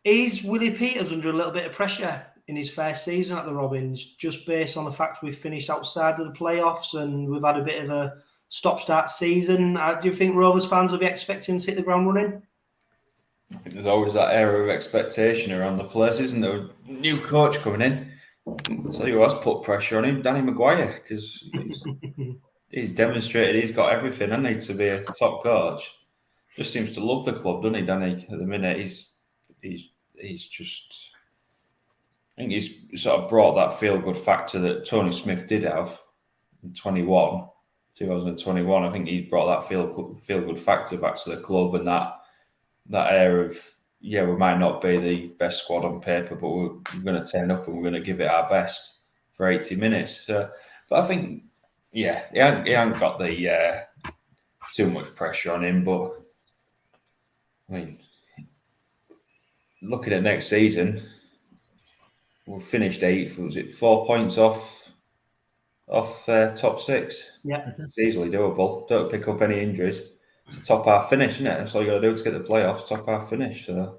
is Willie Peters under a little bit of pressure in his first season at the Robins, just based on the fact we've finished outside of the playoffs and we've had a bit of a stop-start season? Do you think Rovers fans will be expecting to hit the ground running? I think there's always that area of expectation around the place, isn't there? New coach coming in. I'll tell you who has put pressure on him, Danny Maguire, because he's demonstrated he's got everything, hasn't he, to be a top coach. Just seems to love the club, doesn't he, Danny? At the minute, he's just. I think he's sort of brought that feel-good factor that Tony Smith did have in 2021. I think he's brought that feel-good factor back to the club, and that air of, yeah, we might not be the best squad on paper, but we're going to turn up and we're going to give it our best for 80 minutes. But I think, yeah, he hasn't got the too much pressure on him. But I mean, looking at next season, we finished 8th. Was it 4 points off top 6? Yeah, it's easily doable. Don't pick up any injuries. It's a top half finish, isn't it? That's all you got to do to get the playoffs. Top half finish. So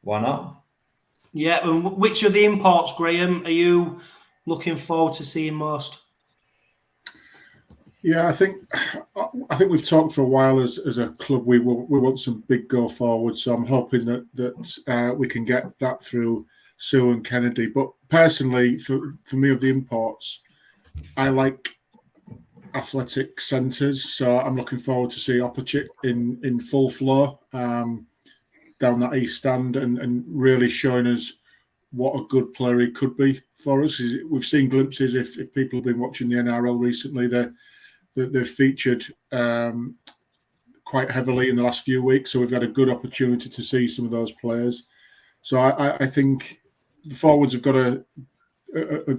why not? Yeah. And which of the imports, Graham, are you looking forward to seeing most? Yeah, I think we've talked for a while as a club. We want some big go forward. So I'm hoping that we can get that through Sue and Kennedy. But personally, for me, of the imports, I like athletic centres, so I'm looking forward to see 𝐂𝐴𝐿𝐵𝑒𝑡 in full flow down that east stand and really showing us what a good player he could be for us. We've seen glimpses. If people have been watching the NRL recently, they've featured quite heavily in the last few weeks, so we've had a good opportunity to see some of those players. So I think the forwards have got a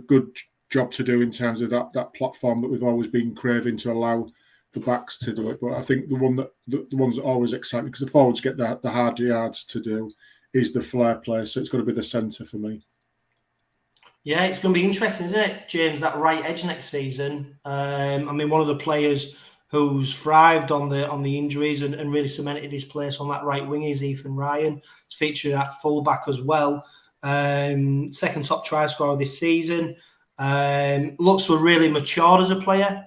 good job to do in terms of that platform that we've always been craving to allow the backs to do it. But I think the ones that always excite me, because the forwards get the hard yards to do, is the flair play. So it's got to be the centre for me. Yeah, it's going to be interesting, isn't it, James? That right edge next season. I mean, one of the players who's thrived on the injuries and really cemented his place on that right wing is Ethan Ryan. He's featured at fullback as well. Second top try scorer this season. Looks to have really matured as a player.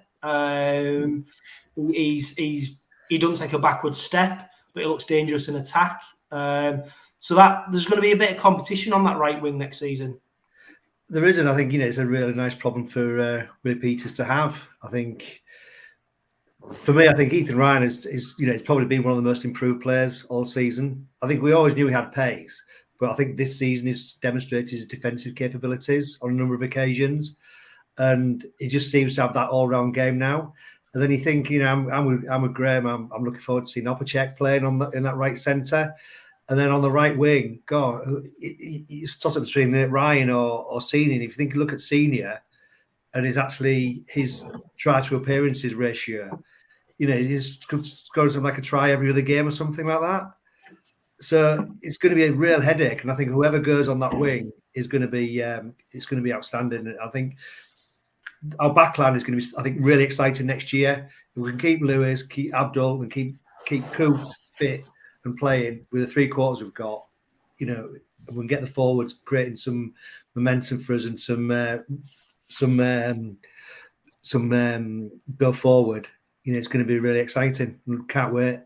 He doesn't take a backward step, but he looks dangerous in attack. So that there's going to be a bit of competition on that right wing next season. There is, and I think it's a really nice problem for Willie Peters to have. I think for me, I think Ethan Ryan is probably been one of the most improved players all season. I think we always knew he had pace, but I think this season he's demonstrated his defensive capabilities on a number of occasions, and he just seems to have that all-round game now. And then you think, I'm with Graham. I'm looking forward to seeing 𝐂𝐴𝐿𝐵𝑒𝑡 playing in that right centre. And then on the right wing, God, it's toss up between Ryan or Senior. If you think, look at Senior, and his try to appearances ratio, he's scoring something like a try every other game or something like that. So it's going to be a real headache, and I think whoever goes on that wing is going to be it's going to be outstanding. I think our backline is going to be, I think, really exciting next year. If we can keep Lewis, keep Abdul, and keep 𝐂𝐜𝐜 fit and playing with the 3 quarters we've got, we can get the forwards creating some momentum for us and some go forward. It's going to be really exciting. Can't wait.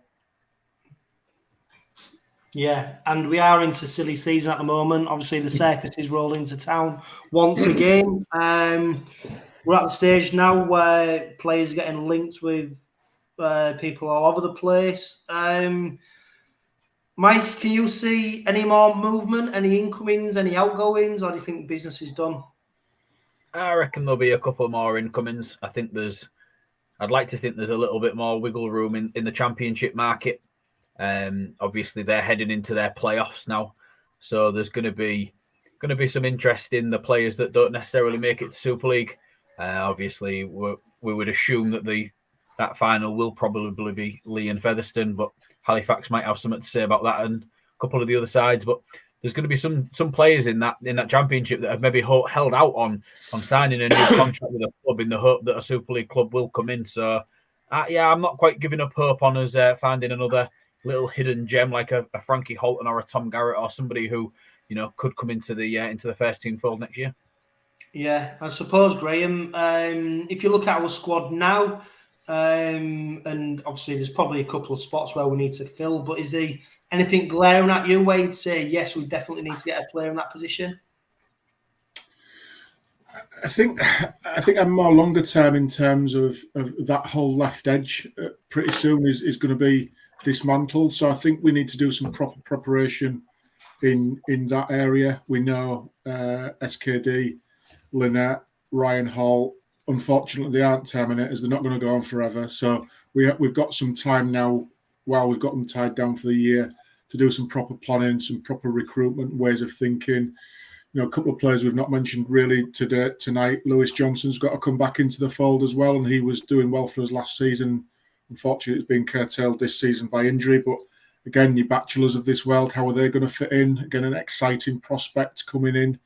Yeah, and we are into silly season at the moment. Obviously, the circus is rolling into town once again. We're at the stage now where players are getting linked with people all over the place. Mike, can you see any more movement, any incomings, any outgoings, or do you think business is done? I reckon there'll be a couple more incomings. I'd like to think there's a little bit more wiggle room in the Championship market. Obviously, they're heading into their playoffs now, so there's going to be some interest in the players that don't necessarily make it to Super League. Obviously, we would assume that that final will probably be Leigh and Featherstone, but Halifax might have something to say about that and a couple of the other sides. But there's going to be some players in that Championship that have maybe held out on signing a new contract with a club in the hope that a Super League club will come in. So, I'm not quite giving up hope on us finding another little hidden gem like a Frankie Holton or a Tom Garrett or somebody who could come into the first team fold next year. Yeah, I suppose, Graham, if you look at our squad now, and obviously there's probably a couple of spots where we need to fill, but is there anything glaring at you where you'd say, yes, we definitely need to get a player in that position? I think I'm more longer term in terms of that whole left edge pretty soon is going to be dismantled. So I think we need to do some proper preparation in that area. We know SKD, Lynette, Ryan Hall, unfortunately they aren't terminators. They're not going to go on forever. So we've got some time now while we've got them tied down for the year to do some proper planning, some proper recruitment, ways of thinking. A couple of players we've not mentioned really tonight. Lewis Johnson's got to come back into the fold as well, and he was doing well for us last season. Unfortunately, it's been curtailed this season by injury. But again, your bachelors of this world, how are they going to fit in? Again, an exciting prospect coming in,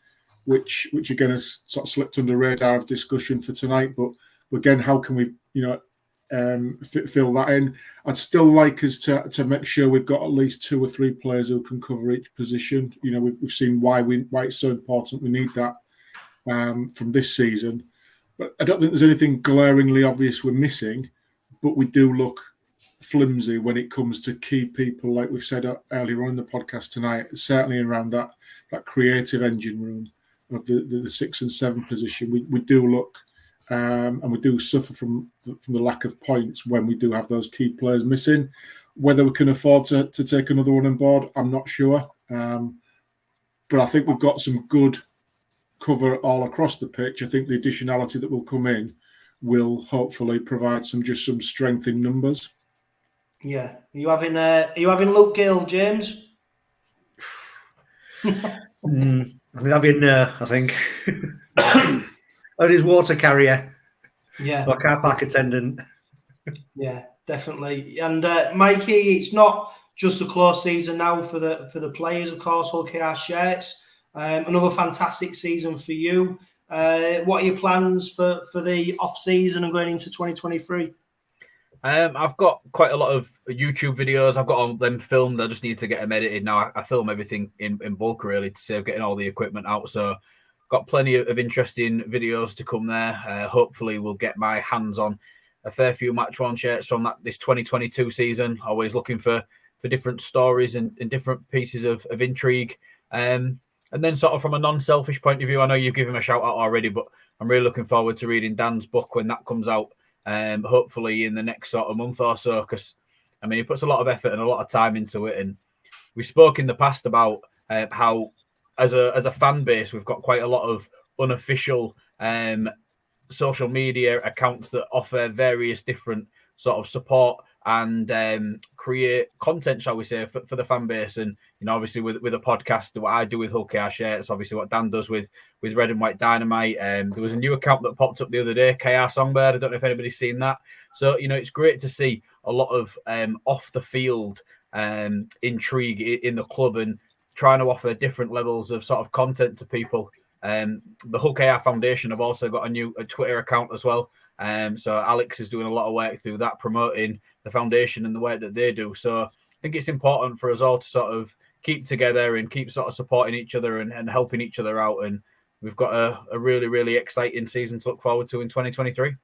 which again has sort of slipped under the radar of discussion for tonight. But again, how can we, fill that in? I'd still like us to make sure we've got at least 2 or 3 players who can cover each position. We've seen why it's so important. We need that from this season. But I don't think there's anything glaringly obvious we're missing. But we do look flimsy when it comes to key people, like we've said earlier on in the podcast tonight, certainly around that creative engine room of the 6 and 7 position. We do look, and we do suffer from the lack of points when we do have those key players missing. Whether we can afford to take another one on board, I'm not sure. But I think we've got some good cover all across the pitch. I think the additionality that will come in will hopefully provide some strength in numbers. Yeah. Are you having Luke Gale, James? I'm having I think. Or his water carrier. Yeah. Or car park attendant. Yeah, definitely. And Mikey, it's not just a close season now for the players, of course. Hull KR shirts. Another fantastic season for you. What are your plans for the off season and going into 2023? I've got quite a lot of YouTube videos. I've got all them filmed. I just need to get them edited now. I film everything in bulk really to save getting all the equipment out. So got plenty of interesting videos to come there. Hopefully we'll get my hands on a fair few match one shirts from this 2022 season. Always looking for different stories and different pieces of intrigue. And then sort of from a non-selfish point of view, I know you've given him a shout out already, but I'm really looking forward to reading Dan's book when that comes out, hopefully in the next sort of month or so, because, he puts a lot of effort and a lot of time into it. And we spoke in the past about how, as a fan base, we've got quite a lot of unofficial social media accounts that offer various different sort of support and create content, shall we say, for the fan base. And obviously with a podcast, what I do with Hull Kingston Rovers, it's obviously what Dan does with Red and White Dynamite. There was a new account that popped up the other day, 𝐂𝐜𝐿. I don't know if anybody's seen that. So it's great to see a lot of off the field intrigue in the club and trying to offer different levels of sort of content to people. The Hull KR Foundation have also got a Twitter account as well. So Alex is doing a lot of work through that, promoting the foundation and the work that they do. So I think it's important for us all to sort of keep together and keep sort of supporting each other and helping each other out. And we've got a really, really exciting season to look forward to in 2023.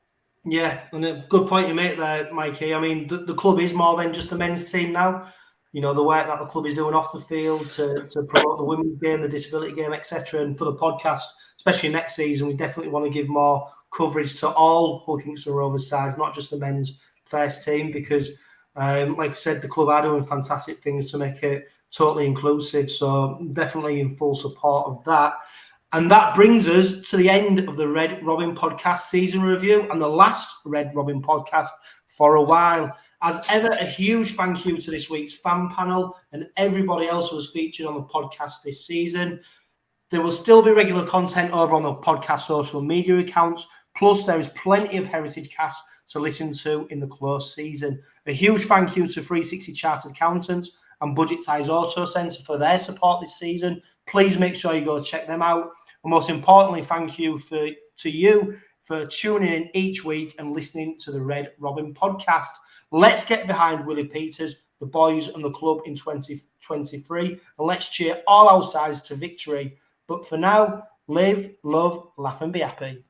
Yeah, and a good point you make there, Mikey. I mean, the club is more than just a men's team now. The work that the club is doing off the field to promote the women's game, the disability game, etc. And for the podcast, especially next season, we definitely want to give more coverage to all Hull Kingston Rovers sides, not just the men's first team, because, like I said, the club are doing fantastic things to make it totally inclusive. So definitely in full support of that. And that brings us to the end of the Red Robin podcast season review and the last Red Robin podcast for a while. As ever, a huge thank you to this week's fan panel and everybody else who was featured on the podcast this season. There will still be regular content over on the podcast social media accounts. Plus, there is plenty of heritage cast to listen to in the close season. A huge thank you to 360 Chartered Accountants and Budget Ties Auto Centre for their support this season. Please make sure you go check them out. And most importantly, thank you to you for tuning in each week and listening to the Red Robin podcast. Let's get behind Willie Peters, the boys and the club in 2023, and let's cheer all our sides to victory. But for now, live, love, laugh and be happy.